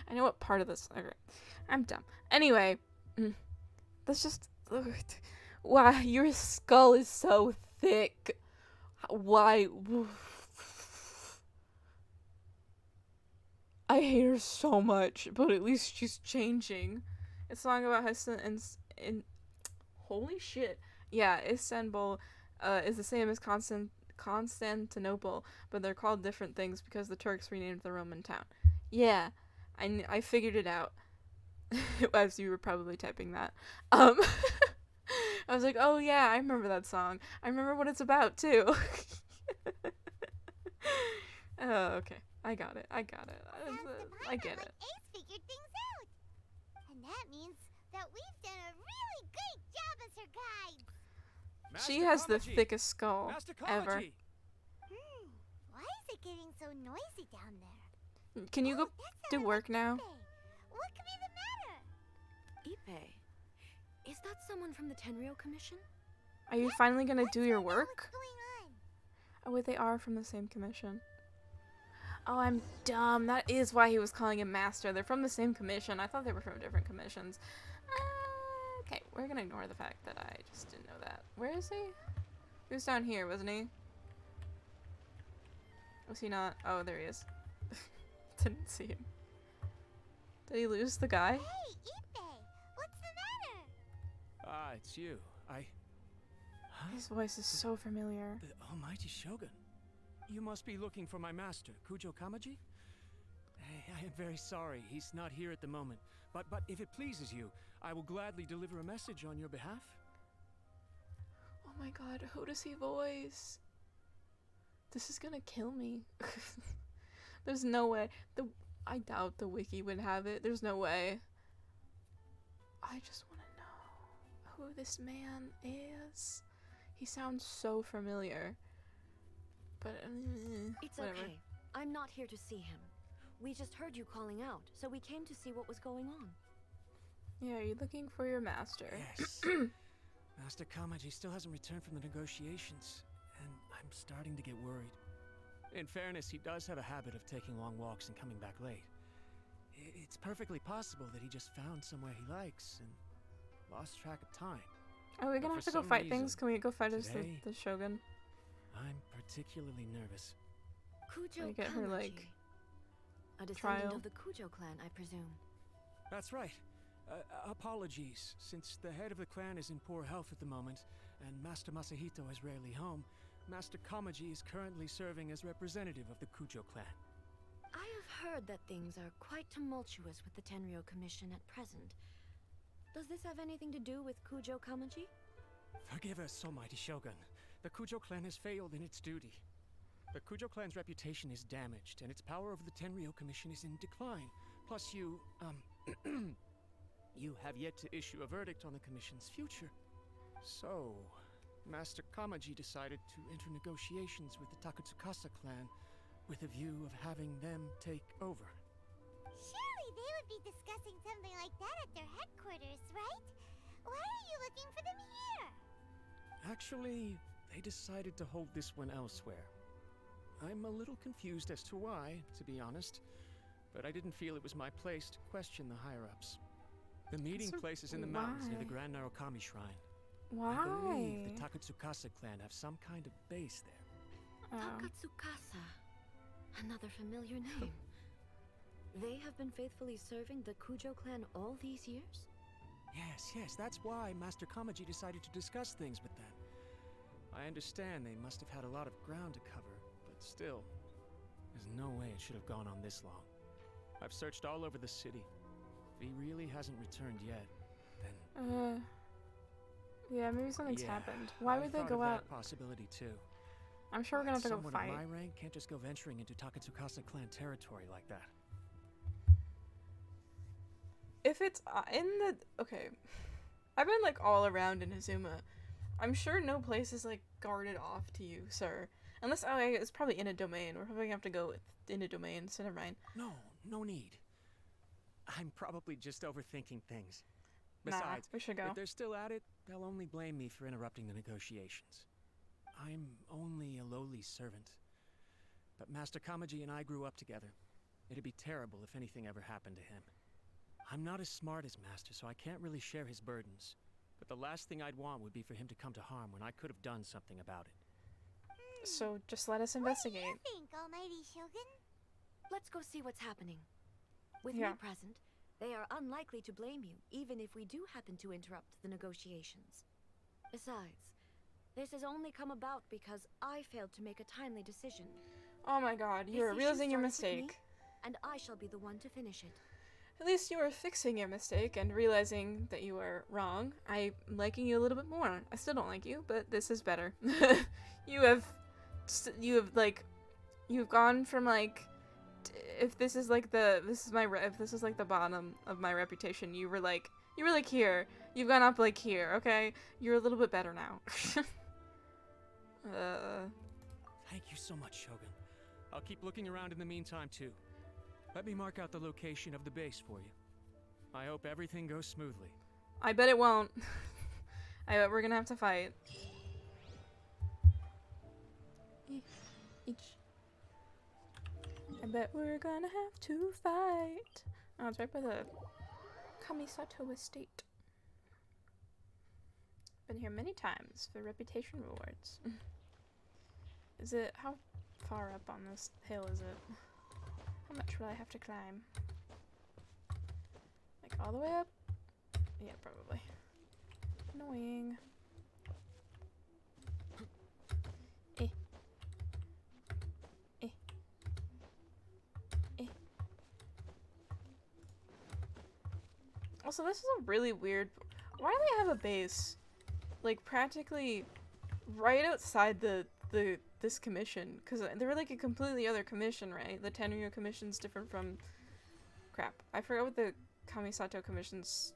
I know what part of this... Okay, I'm dumb. Anyway, that's just... Wow, your skull is so thick. Why... I hate her so much, but at least she's changing. It's a song about how holy shit. Yeah, Istanbul is the same as Constantinople, but they're called different things because the Turks renamed the Roman town. Yeah, I figured it out as you were probably typing that. I was like, oh yeah, I remember that song. I remember what it's about too. Oh, okay. I got it. I get it. Like Ace figured things out. And that means that we've done a really great job as her guides. She has the thickest skull ever. Why is it getting so noisy down there? Can you go do work now? What could be the matter? Ipe, is that someone from the Tenryou Commission? Are you finally gonna do your work? What's going on? Oh wait, they are from the same commission. Oh, I'm dumb. That is why he was calling him master. They're from the same commission. I thought they were from different commissions. Okay, we're gonna ignore the fact that I just didn't know that. Where is he? He was down here, wasn't he? Was he not? Oh, there he is. Didn't see him. Did he lose the guy? Hey, Ipe! What's the matter? Ah, it's you. His voice is so familiar. The almighty Shogun. You must be looking for my master, Kujo Kamaji? I am very sorry, he's not here at the moment. But if it pleases you, I will gladly deliver a message on your behalf. Oh my god, who does he voice? This is gonna kill me. There's no way. I doubt the wiki would have it. There's no way. I just want to know who this man is. He sounds so familiar. But it's whatever. okay. I'm not here to see him. We just heard you calling out, so we came to see what was going on. Yeah, are you looking for your master? Yes. Master Kamaji still hasn't returned from the negotiations, and I'm starting to get worried. In fairness, he does have a habit of taking long walks and coming back late. It's perfectly possible that he just found somewhere he likes and lost track of time. Are we gonna have to go fight things? Can we go fight as the Shogun? I'm particularly nervous. Kujo get her, Kamaji. like, A descendant trial? of the Kujo clan, I presume. That's right. Apologies, since the head of the clan is in poor health at the moment, and Master Masahito is rarely home, Master Kamaji is currently serving as representative of the Kujo clan. I have heard that things are quite tumultuous with the Tenryou Commission at present. Does this have anything to do with Kujo Kamaji? Forgive us, almighty Shogun. The Kujo clan has failed in its duty. The Kujo clan's reputation is damaged, and its power over the Tenryou Commission is in decline. Plus you have yet to issue a verdict on the Commission's future. So, Master Kamaji decided to enter negotiations with the Takatsukasa clan with a view of having them take over. Surely they would be discussing something like that at their headquarters, right? Why are you looking for them here? Actually, they decided to hold this one elsewhere. I'm a little confused as to why, to be honest, but I didn't feel it was my place to question the higher-ups. The meeting place is in the mountains near the Grand Narukami Shrine. Why? I believe the Takatsukasa clan have some kind of base there. Takatsukasa. Another familiar name. They have been faithfully serving the Kujo clan all these years? Yes, that's why Master Kamaji decided to discuss things with them. I understand they must have had a lot of ground to cover, but still, there's no way it should have gone on this long. I've searched all over the city. If he really hasn't returned yet, then... yeah, maybe something's happened. Why would they go out? That possibility too. I'm sure we're gonna have to go Someone fight. of my rank can't just go venturing into Takatsukasa clan territory like that. If it's in the... Okay. I've been, like, all around Inazuma. I'm sure no place is, like, guarded off to you, sir. Unless, it's probably in a domain. We're probably gonna have to go in a domain, so never mind. No need. I'm probably just overthinking things. Nah, Besides, we should go. if they're still at it, they'll only blame me for interrupting the negotiations. I'm only a lowly servant. But Master Kamaji and I grew up together. It'd be terrible if anything ever happened to him. I'm not as smart as Master, so I can't really share his burdens. But the last thing I'd want would be for him to come to harm when I could have done something about it. So just let us investigate. What do you think, Almighty Shogun? Let's go see what's happening. With Yeah. me present, they are unlikely to blame you, even if we do happen to interrupt the negotiations. Besides, This has only come about because I failed to make a timely decision. Oh my god, This you're issue realizing your starts with me, mistake. and I shall be the one to finish it. At least you are fixing your mistake and realizing that you were wrong. I'm liking you a little bit more. I still don't like you, but this is better. You've gone from like, if this is like the bottom of my reputation, you were like here. You've gone up like here, okay? You're a little bit better now. Thank you so much, Shogun. I'll keep looking around in the meantime, too. Let me mark out the location of the base for you. I hope everything goes smoothly. I bet it won't. I bet we're gonna have to fight. Each. I bet we're gonna have to fight. Oh, it's right by the Kamisato estate. Been here many times for reputation rewards. Is it, how far up on this hill is it? How much will I have to climb? Like all the way up? Yeah, probably. Annoying. Eh. Eh. Eh. Also, this is a really weird... Why do they have a base, like, practically right outside this commission? Because they were like a completely other commission, right? The Tenryu commission's different from... Crap. I forgot what the Kamisato commission's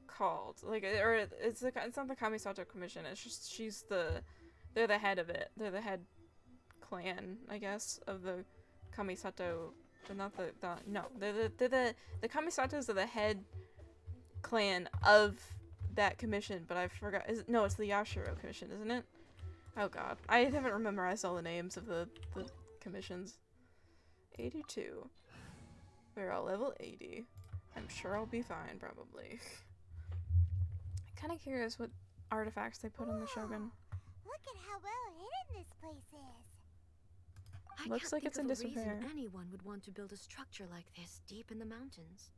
called. Like, or it's not the Kamisato commission, it's just they're the head of it. They're the head clan, I guess, of the Kamisato. They're not the Kamisatos are the head clan of that commission, but I forgot. No, it's the Yashiro commission, isn't it? Oh god. I haven't memorized all the names of the commissions. 82. We're all level 80. I'm sure I'll be fine, probably. I'm kind of curious what artifacts they put on the Shogun. Look at how well hidden this place is. I Looks can't like it's think in of a reason disrepair. anyone would want to build a structure like this deep in the mountains.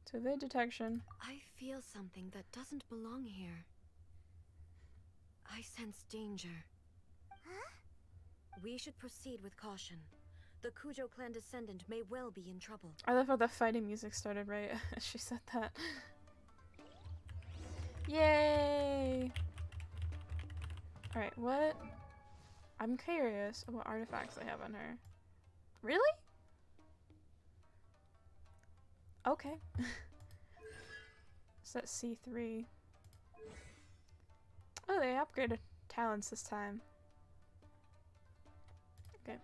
To evade detection. I feel something that doesn't belong here. I sense danger. Huh? We should proceed with caution. The Kujo clan descendant may well be in trouble. I love how the fighting music started right as she said that. Yay! Alright, what? I'm curious what artifacts they have on her. Really? Okay. Is that C3? Oh, they upgraded talents this time. Okay.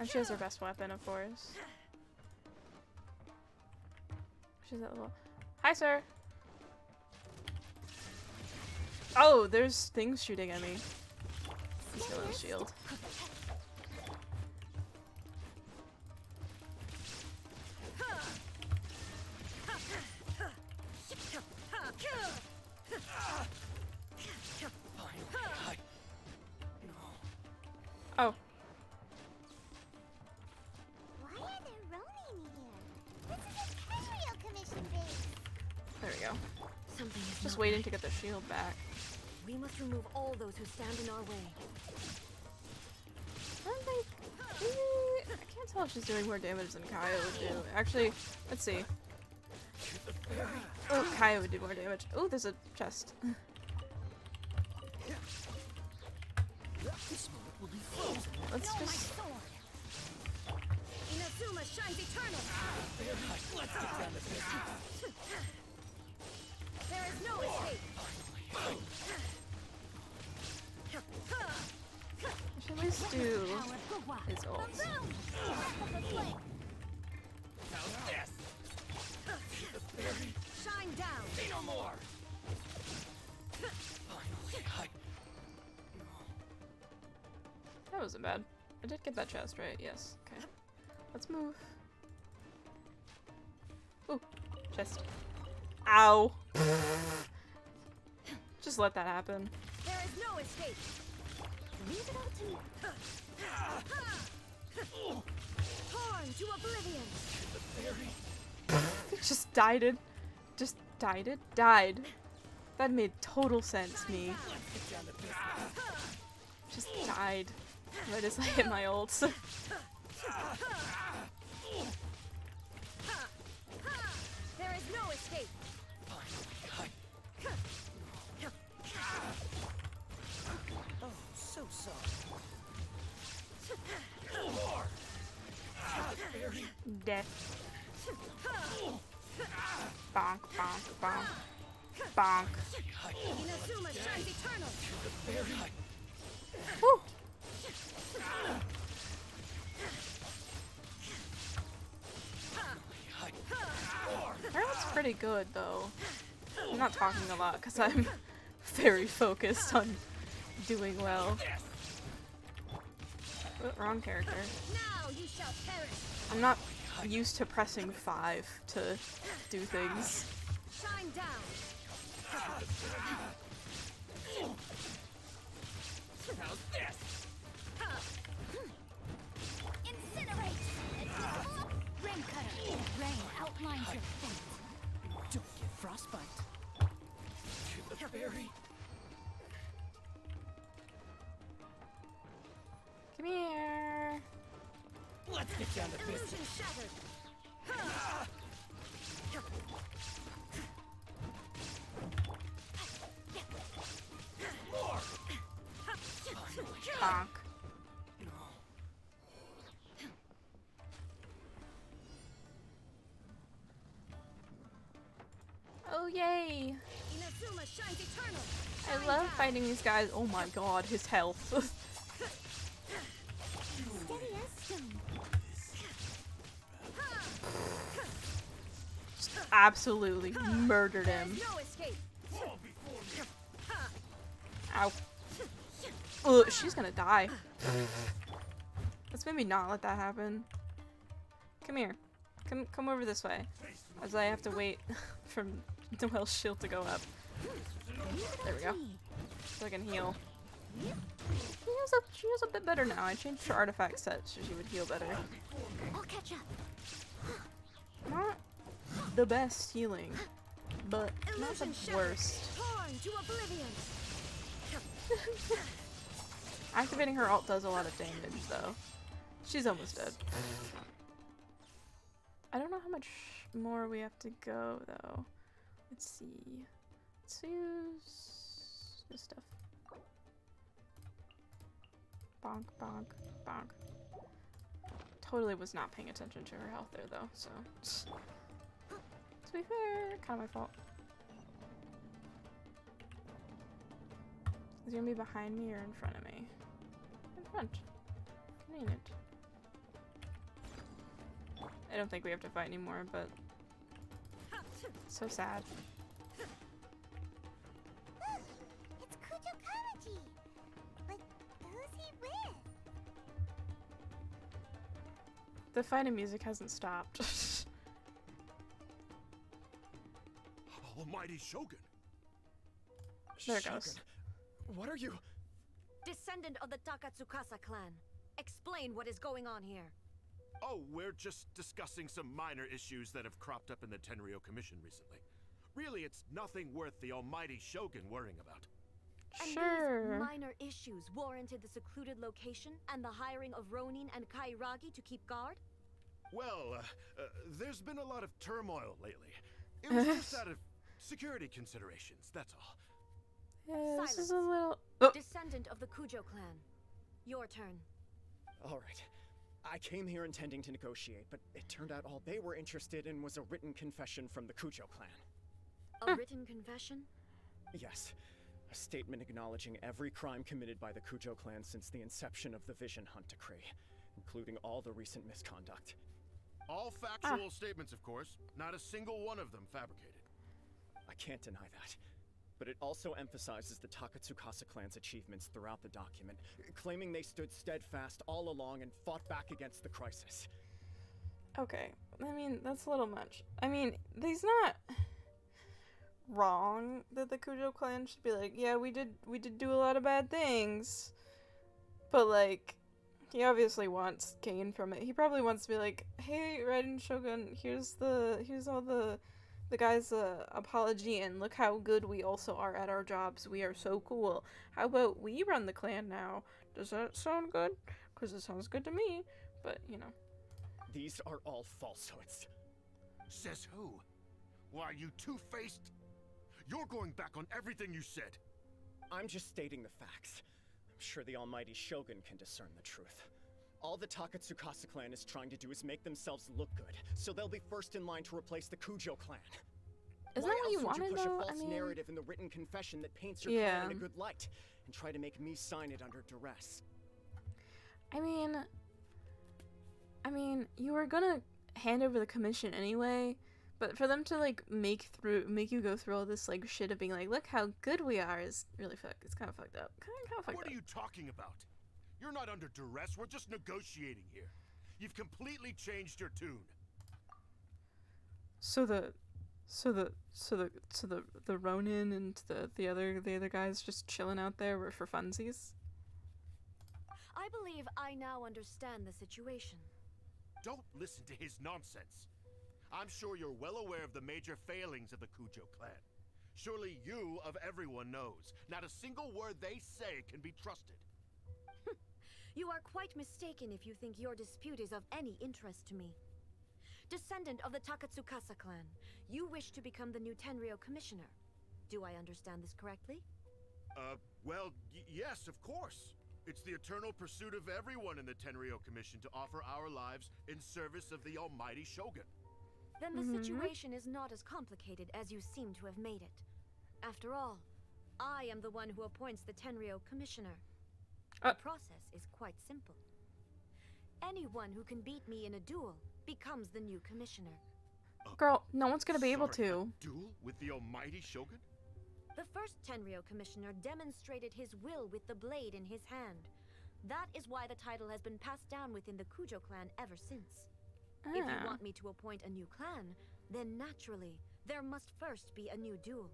And she has her best weapon, of course. She's that little... Hi, sir! Oh, there's things shooting at me. Let's kill his shield. Oh. Why are there Ronin here? This is a Tenryu commission base. There we go. Something is Just not waiting right. to get the shield back. We must remove all those who stand in our way. I don't think... I can't tell if she's doing more damage than Kaya would do. Actually, let's see. Oh, Kaya would do more damage. Oh, there's a chest. Let's just... Inazuma shines eternal! There is no escape! I should at least do his ult. Shine down! Say no more! That wasn't bad. I did get that chest, right? Yes. Okay. Let's move. Ooh. Chest. Ow! Just let that happen. There is no escape! Leave it all to me. Torn to oblivion! Just died it. Just died it? Died. That made total sense, me. Just died right as I hit my ult. There is no escape. Oh, so soft. Death. Bonk, bonk, bonk. Bonk. Inazuma shines eternal. Woo! That's pretty good, though. I'm not talking a lot because I'm very focused on doing well. Oh, wrong character. Now you shall perish. I'm not used to pressing 5 to do things. Shine down. How's this? Incinerate! Rain cutter. Rain outlines your fate. Don't get frostbite. To the berry. Come here. Let's get down to business. Illusion shattered. More. Bonk. Oh yay! Inazuma shines eternal. I love fighting these guys. Oh my god, his health. Steady as stone. Just absolutely murdered him. No escape. Ow. Ugh, she's gonna die. Let's maybe not let that happen. Come here. Come over this way. As I have to wait for Noel's shield to go up. There we go. So I can heal. She is a bit better now. I changed her artifact set so she would heal better. I'll catch up. Not the best healing, but not the Illusion shattered. worst. Torn to oblivion. Activating her ult does a lot of damage though. She's almost dead. I don't know how much more we have to go though. Let's see. Let's use this stuff. Bonk, bonk, bonk. Totally was not paying attention to her health there though, so. To be fair, kind of my fault. Is he gonna be behind me or in front of me? In front. Convenient. I don't think we have to fight anymore, but so sad. It's Kujo Kamaji. But who's he with? The fighting music hasn't stopped. Almighty Shogun. There it goes. What are you? Descendant of the Takatsukasa clan. Explain what is going on here. Oh, we're just discussing some minor issues that have cropped up in the Tenryo Commission recently. Really, it's nothing worth the almighty Shogun worrying about. And Sure. these minor issues warranted the secluded location and the hiring of Ronin and Kairagi to keep guard? Well, there's been a lot of turmoil lately. It was just out of security considerations, that's all. Yeah, this is a Silence. little. Oh. Descendant of the Kujo clan. Your turn. All right. I came here intending to negotiate, but it turned out all they were interested in was a written confession from the Kujo clan. A written confession? Yes. A statement acknowledging every crime committed by the Kujo clan since the inception of the Vision Hunt Decree, including all the recent misconduct. All factual statements, of course. Not a single one of them fabricated. I can't deny that. But it also emphasizes the Takatsukasa clan's achievements throughout the document, claiming they stood steadfast all along and fought back against the crisis. Okay, I mean, that's a little much. I mean, he's not wrong that the Kujo clan should be like, yeah, we did do a lot of bad things. But, like, he obviously wants gain from it. He probably wants to be like, hey, Raiden Shogun, here's all the the guy's apology and look how good we also are at our jobs. We are so cool. How about we run the clan now? Does that sound good? Because it sounds good to me. But, you know. These are all falsehoods. Says who? Why, you two-faced? You're going back on everything you said. I'm just stating the facts. I'm sure the almighty Shogun can discern the truth. All the Takatsukasa clan is trying to do is make themselves look good, so they'll be first in line to replace the Kujo clan. Isn't that what you Why else would wanted, you push though? a false I mean, narrative in the written confession that paints your yeah. clan in a good light, and try to make me sign it under duress? I mean, you were gonna hand over the commission anyway, but for them to like make you go through all this like shit of being like, look how good we are is really it's kind of fucked up. Kind of fucked up. What are you talking about? You're not under duress. We're just negotiating here. You've completely changed your tune. So the Ronin and the other guys just chilling out there were for funsies? I believe I now understand the situation. Don't listen to his nonsense. I'm sure you're well aware of the major failings of the Kujo clan. Surely you, of everyone, knows. Not a single word they say can be trusted. You are quite mistaken if you think your dispute is of any interest to me. Descendant of the Takatsukasa clan, you wish to become the new Tenryou commissioner. Do I understand this correctly? Well, yes, of course. It's the eternal pursuit of everyone in the Tenryou Commission to offer our lives in service of the almighty Shogun. Then the situation is not as complicated as you seem to have made it. After all, I am the one who appoints the Tenryou commissioner. The process is quite simple. Anyone who can beat me in a duel becomes the new commissioner. Girl, no one's gonna be able to. A duel with the almighty Shogun? The first Tenryou commissioner demonstrated his will with the blade in his hand. That is why the title has been passed down within the Kujo clan ever since. If you want me to appoint a new clan, then naturally, there must first be a new duel.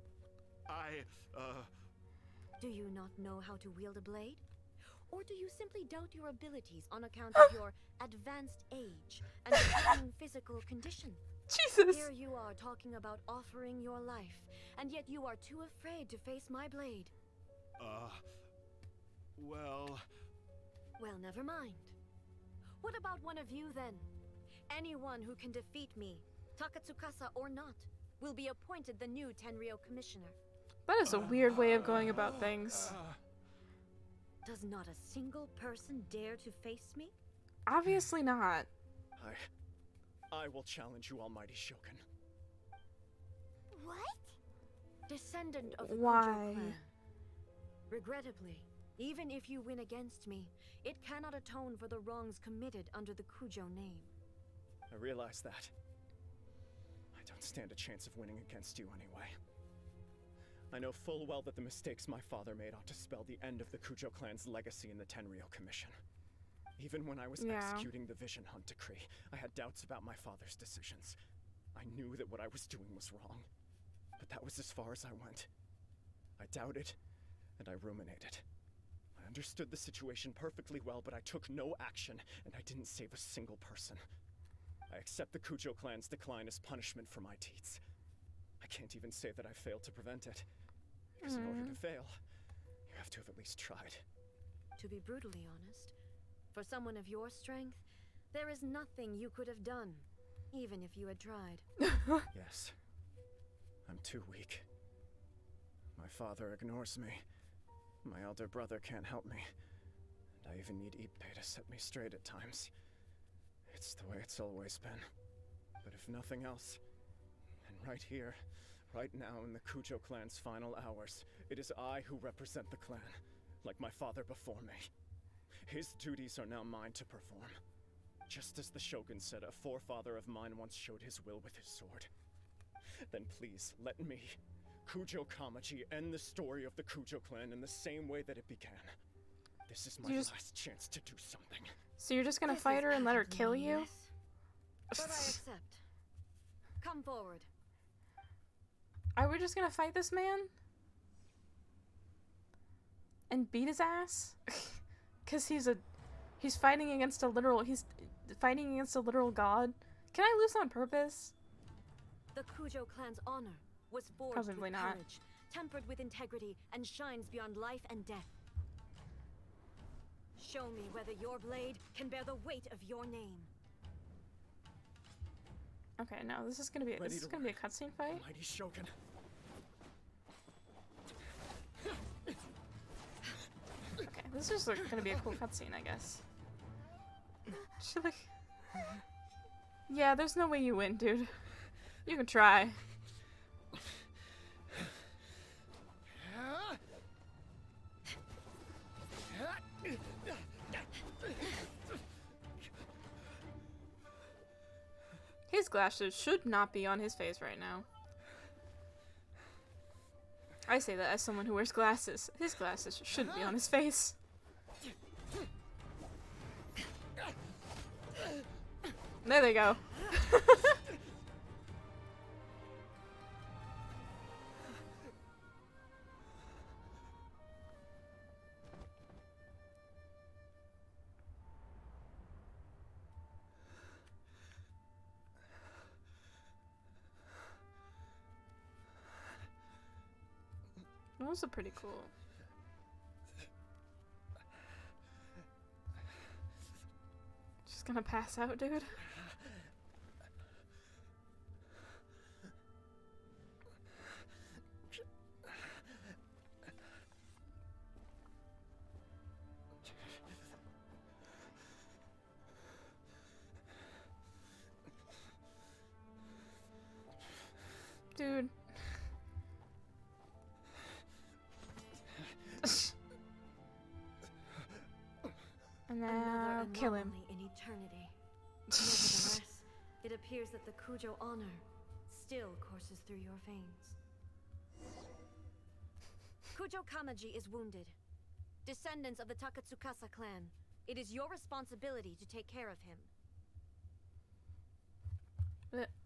Do you not know how to wield a blade? Or do you simply doubt your abilities on account of your advanced age and declining physical condition? Jesus! Here you are talking about offering your life, and yet you are too afraid to face my blade. Well... Well, never mind. What about one of you, then? Anyone who can defeat me, Takatsukasa or not, will be appointed the new Tenryou commissioner. That is a weird way of going about things. Does not a single person dare to face me? Obviously not. I will challenge you, almighty Shogun. What? Descendant of the Why? Kujo clan. Regrettably, even if you win against me, it cannot atone for the wrongs committed under the Kujo name. I realize that. I don't stand a chance of winning against you anyway. I know full well that the mistakes my father made ought to spell the end of the Kujo clan's legacy in the Tenryou Commission. Even when I was executing the Vision Hunt decree, I had doubts about my father's decisions. I knew that what I was doing was wrong, but that was as far as I went. I doubted, and I ruminated. I understood the situation perfectly well, but I took no action, and I didn't save a single person. I accept the Kujo clan's decline as punishment for my deeds. I can't even say that I failed to prevent it, because in order to fail, you have to have at least tried. To be brutally honest, for someone of your strength, there is nothing you could have done, even if you had tried. Yes. I'm too weak. My father ignores me. My elder brother can't help me. And I even need Ippei to set me straight at times. It's the way it's always been. But if nothing else, and right here, right now in the Kujo clan's final hours, it is I who represent the clan, like my father before me. His duties are now mine to perform. Just as the Shogun said a forefather of mine once showed his will with his sword. Then please, let me, Kujo Kamaji, end the story of the Kujo clan in the same way that it began. This is my last chance to do something. So you're just gonna fight her and let her kill you? But I accept. Come forward. Are we just gonna fight this man? And beat his ass? Cause he's fighting against a literal god? Can I lose on purpose? The Kujo clan's honor was forged Probably with not. courage, tempered with integrity, and shines beyond life and death. Show me whether your blade can bear the weight of your name. Okay, now this is gonna be a cutscene fight. Mighty Shogun. Okay, this is like, gonna be a cool cutscene, I guess. She like, yeah, there's no way you win, dude. You can try. His glasses should not be on his face right now. I say that as someone who wears glasses. His glasses shouldn't be on his face. There they go. Those are pretty cool. Just gonna pass out, dude. Dude. And now kill him. In eternity. Nevertheless, it appears that the Kujo honor still courses through your veins. Kujo Kamaji is wounded. Descendants of the Takatsukasa clan, it is your responsibility to take care of him.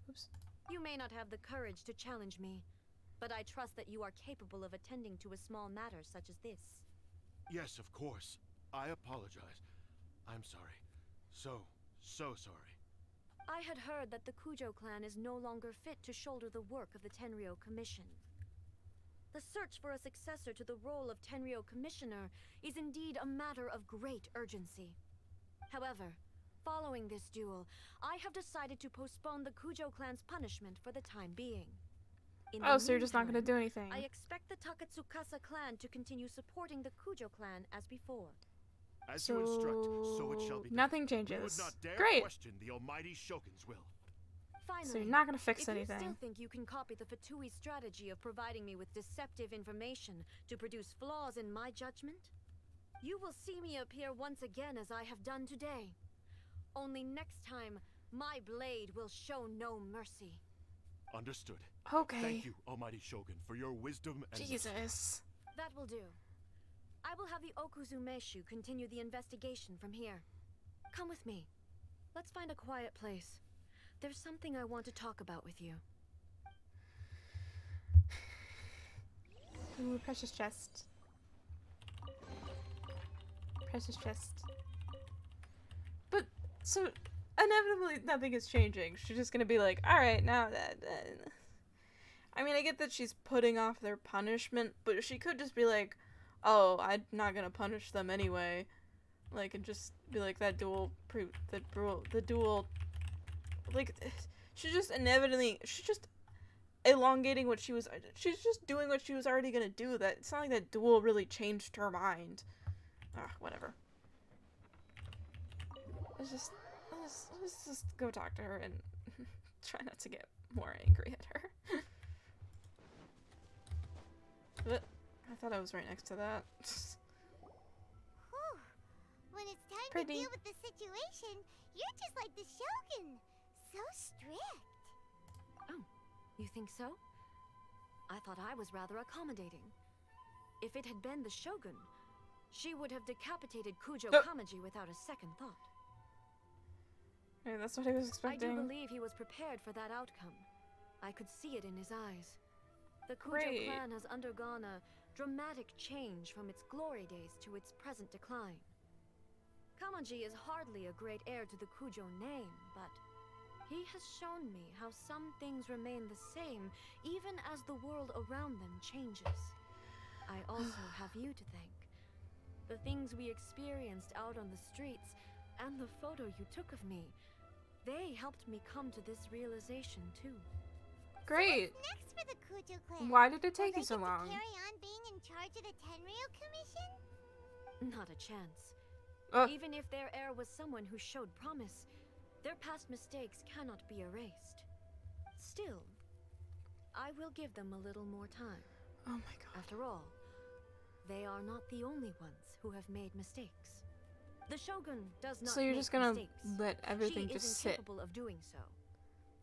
Oops. You may not have the courage to challenge me, but I trust that you are capable of attending to a small matter such as this. Yes, of course. I apologize. I'm sorry. So sorry. I had heard that the Kujo clan is no longer fit to shoulder the work of the Tenryo Commission. The search for a successor to the role of Tenryo Commissioner is indeed a matter of great urgency. However, following this duel, I have decided to postpone the Kujo clan's punishment for the time being. Oh, so you're just not gonna do anything. I expect the Takatsukasa clan to continue supporting the Kujo clan as before. As you instruct, so it shall be done. Nothing We would changes. not dare Great. question the almighty Shogun's will. Finally, So you're not gonna fix if anything. you still think you can copy the Fatui strategy of providing me with deceptive information to produce flaws in my judgment, you will see me appear once again as I have done today. Only next time, my blade will show no mercy. Understood. Okay. Thank you, almighty Shogun, for your wisdom and Jesus. That will do. I will have the Okuzumeshu continue the investigation from here. Come with me. Let's find a quiet place. There's something I want to talk about with you. Ooh, precious chest. Precious chest. But, so, inevitably nothing is changing. She's just gonna be like, alright, now that... I mean, I get that she's putting off their punishment, but she could just be like, oh, I'm not gonna punish them anyway. Like, and just be like, the duel, like, she's just elongating what she's just doing what she was already gonna do. That, it's not like that duel really changed her mind. Whatever. Let's just go talk to her and try not to get more angry at her. But I thought I was right next to that. Whew. When it's time Pretty. to deal with the situation, you're just like the Shogun. So strict. Oh, you think so? I thought I was rather accommodating. If it had been the Shogun, she would have decapitated Kujo Kamaji without a second thought. Yeah, that's what I was expecting. I do believe he was prepared for that outcome. I could see it in his eyes. The Kujo Great. clan has undergone a dramatic change from its glory days to its present decline. Kamaji is hardly a great heir to the Kujo name, but He has shown me how some things remain the same even as the world around them changes. I also have you to thank. The things we experienced out on the streets and the photo you took of me, they helped me come to this realization too. Great. What's next for the Kujo clan? Why did it Will take you they so get to long? carry on being in charge of the Tenryo Commission? Not a chance. Ugh. Even if their heir was someone who showed promise, their past mistakes cannot be erased. Still, I will give them a little more time. Oh my god. After all, they are not the only ones who have made mistakes. The Shogun does not So you're make just gonna mistakes. let everything She just is sit, incapable of doing so.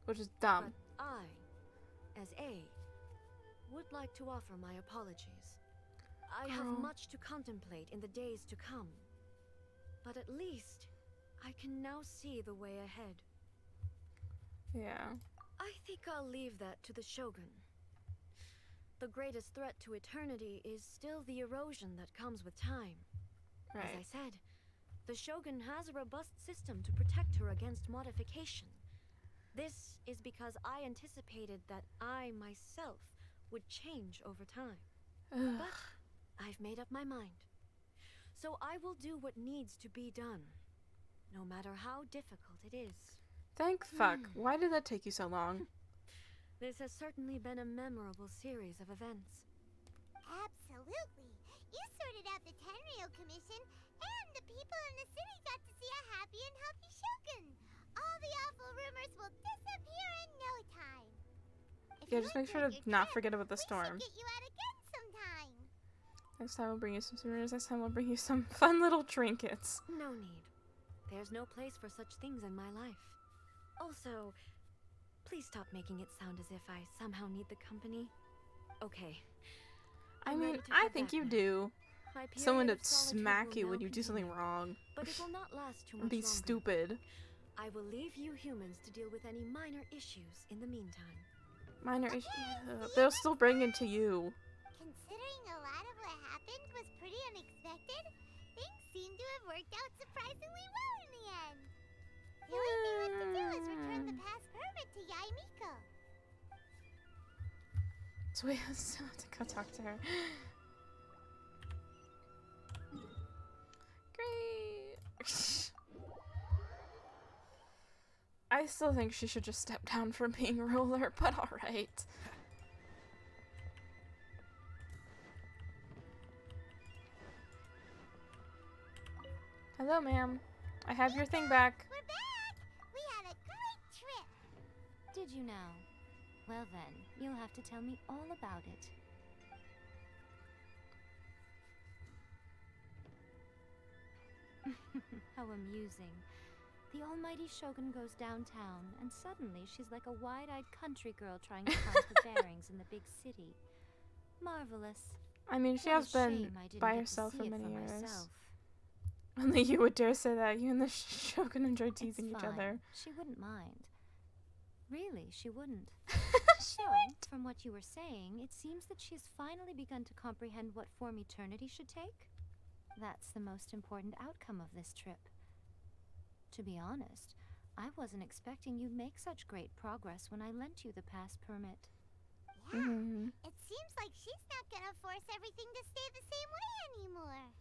which is dumb. But I, as A, would like to offer my apologies. I have Girl. much to contemplate in the days to come. But at least, I can now see the way ahead. Yeah. I think I'll leave that to the Shogun. The greatest threat to eternity is still the erosion that comes with time. As I Right. said, the Shogun has a robust system to protect her against modification. This is because I anticipated that I myself would change over time. Ugh. But I've made up my mind. So I will do what needs to be done, no matter how difficult it is. Thank fuck. Why did that take you so long? This has certainly been a memorable series of events. Absolutely. You sorted out the Tenryo Commission, and the people in the city got to see a happy and healthy Shogun. All the awful rumors will disappear in no time. If Yeah, you just make sure enjoyed to your not trip, forget about the we storm. should get you out again sometime. Next time we'll bring you some souvenirs. Next time we'll bring you some fun little trinkets. No need. There's no place for such things in my life. Also, please stop making it sound as if I somehow need the company. Okay. I I'm mean, ready to I head think back you now. do. My Someone period to of solitude smack will you now when you do something continue, wrong. But it will not last too And much be longer. stupid. I will leave you humans to deal with any minor issues in the meantime. Minor issue. They'll still bring it to you. Considering a lot of what happened was pretty unexpected, things seem to have worked out surprisingly well in the end. The only thing left to do is return the past permit to Yaimiko. So we still have to go talk to her. Great. I still think she should just step down from being ruler, but alright. Hello, ma'am. I have your thing back. We're back! We had a great trip. Did you now? Well then, you'll have to tell me all about it. How amusing. The almighty Shogun goes downtown, and suddenly she's like a wide-eyed country girl trying to find her bearings in the big city. Marvelous. I mean, she What a has been shame I didn't by get to herself see for it many years. myself. Only you would dare say that. You and the Shogun enjoy It's teasing each fine. other. She wouldn't mind. Really, she wouldn't. She So, went. from what you were saying, it seems that she has finally begun to comprehend what form eternity should take. That's the most important outcome of this trip. To be honest, I wasn't expecting you'd make such great progress when I lent you the pass permit. Yeah, Mhm. it seems like she's not gonna force everything to stay the same way anymore.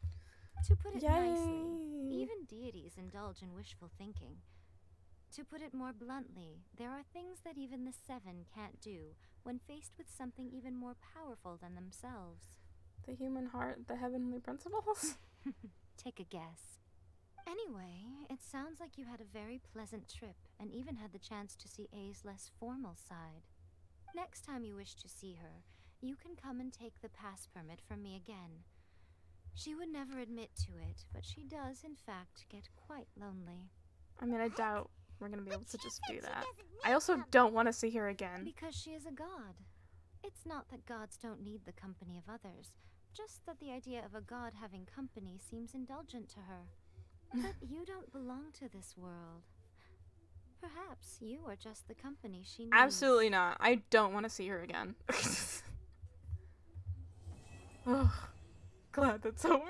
To put it nicely, Yay! even deities indulge in wishful thinking. To put it more bluntly, there are things that even the Seven can't do when faced with something even more powerful than themselves. The human heart, the heavenly principles? Take a guess. Anyway, it sounds like you had a very pleasant trip and even had the chance to see A's less formal side. Next time you wish to see her, you can come and take the pass permit from me again. She would never admit to it, but she does in fact get quite lonely. I mean, I doubt we're gonna be able to just do She that. doesn't I need also them. don't want to see her again. Because she is a god. It's not that gods don't need the company of others, just that the idea of a god having company seems indulgent to her. But you don't belong to this world. Perhaps you are just the company she needs. Absolutely not. I don't want to see her again. Oh, glad that's over.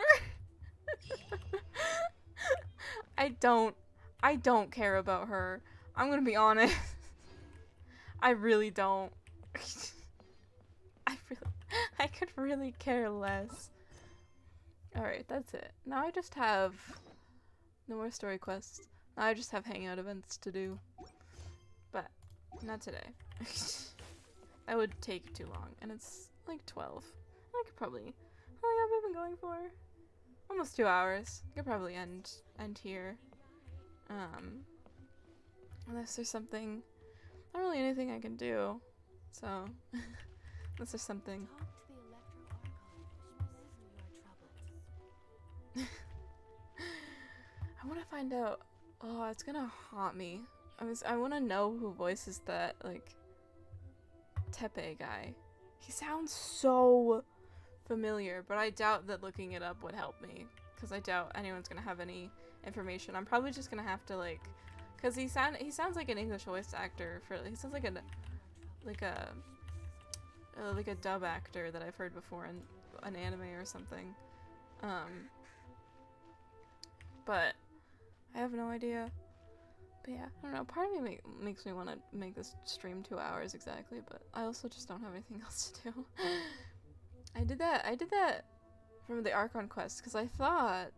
I don't care about her. I'm gonna be honest. I really don't. I could really care less. Alright, that's it. Now I just have no more story quests. Now I just have hangout events to do. But not today. That would take too long, and it's like 12. I could probably, how long have I been going for? Almost 2 hours. I could probably end here. Unless there's something, not really anything I can do. So, unless there's something. I want to find out. Oh, it's gonna haunt me. I want to know who voices that, like, Tepe guy. He sounds so familiar, but I doubt that looking it up would help me, because I doubt anyone's gonna have any information. I'm probably just gonna have to, like, because he sounds like an English voice actor. He sounds like a dub actor that I've heard before in an anime or something. But I have no idea. But yeah, I don't know. Part of me makes me want to make this stream 2 hours exactly, but I also just don't have anything else to do. I did that from the Archon quest because I thought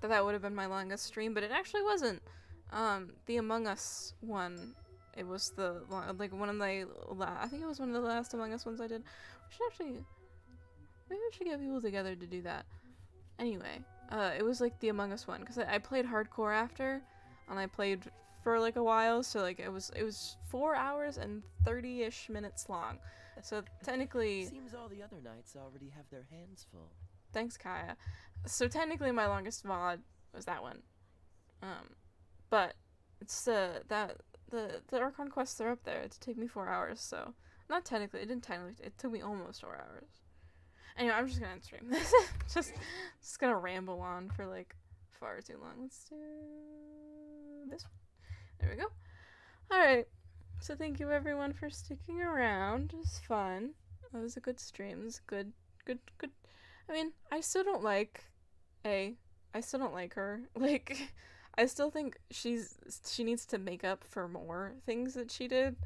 that would have been my longest stream, but it actually wasn't. The Among Us one, it was one of the I think it was one of the last Among Us ones I did. Maybe we should get people together to do that. Anyway, it was like the Among Us one because I played hardcore after, and I played for like a while, so like it was 4 hours and 30-ish minutes long. So technically, seems all the other knights already have their hands full. Thanks, Kaya. So technically, my longest VOD was that one. But it's the Archon quests are up there. It took me 4 hours, so not technically. It took me almost 4 hours. Anyway, I'm just gonna end stream this. just gonna ramble on for like far too long. Let's do this one. There we go. All right. So thank you everyone for sticking around. It was fun. It was a good stream. It was good. I mean, I still don't like her. Like, I still think she needs to make up for more things that she did.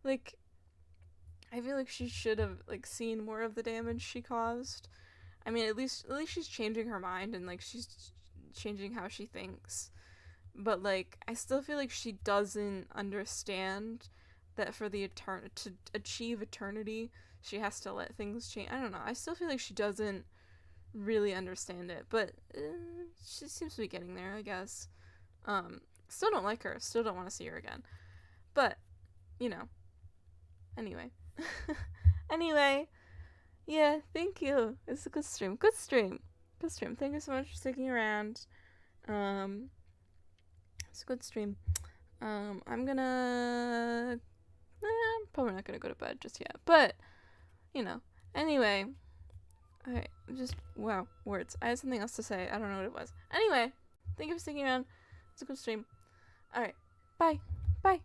Like, I feel like she should have like seen more of the damage she caused. I mean, at least she's changing her mind and like she's changing how she thinks. But like, I still feel like she doesn't understand that for the to achieve eternity, she has to let things change. I don't know. I still feel like she doesn't really understand it, but she seems to be getting there, I guess. Still don't like her. Still don't want to see her again. But, you know. Anyway. Anyway. Yeah, thank you. It's a good stream. Good stream. Thank you so much for sticking around. It's a good stream. I'm probably not gonna go to bed just yet, but, you know. Anyway. Alright, wow, words. I had something else to say. I don't know what it was. Anyway, thank you for sticking around. It's a good stream. Alright, bye. Bye.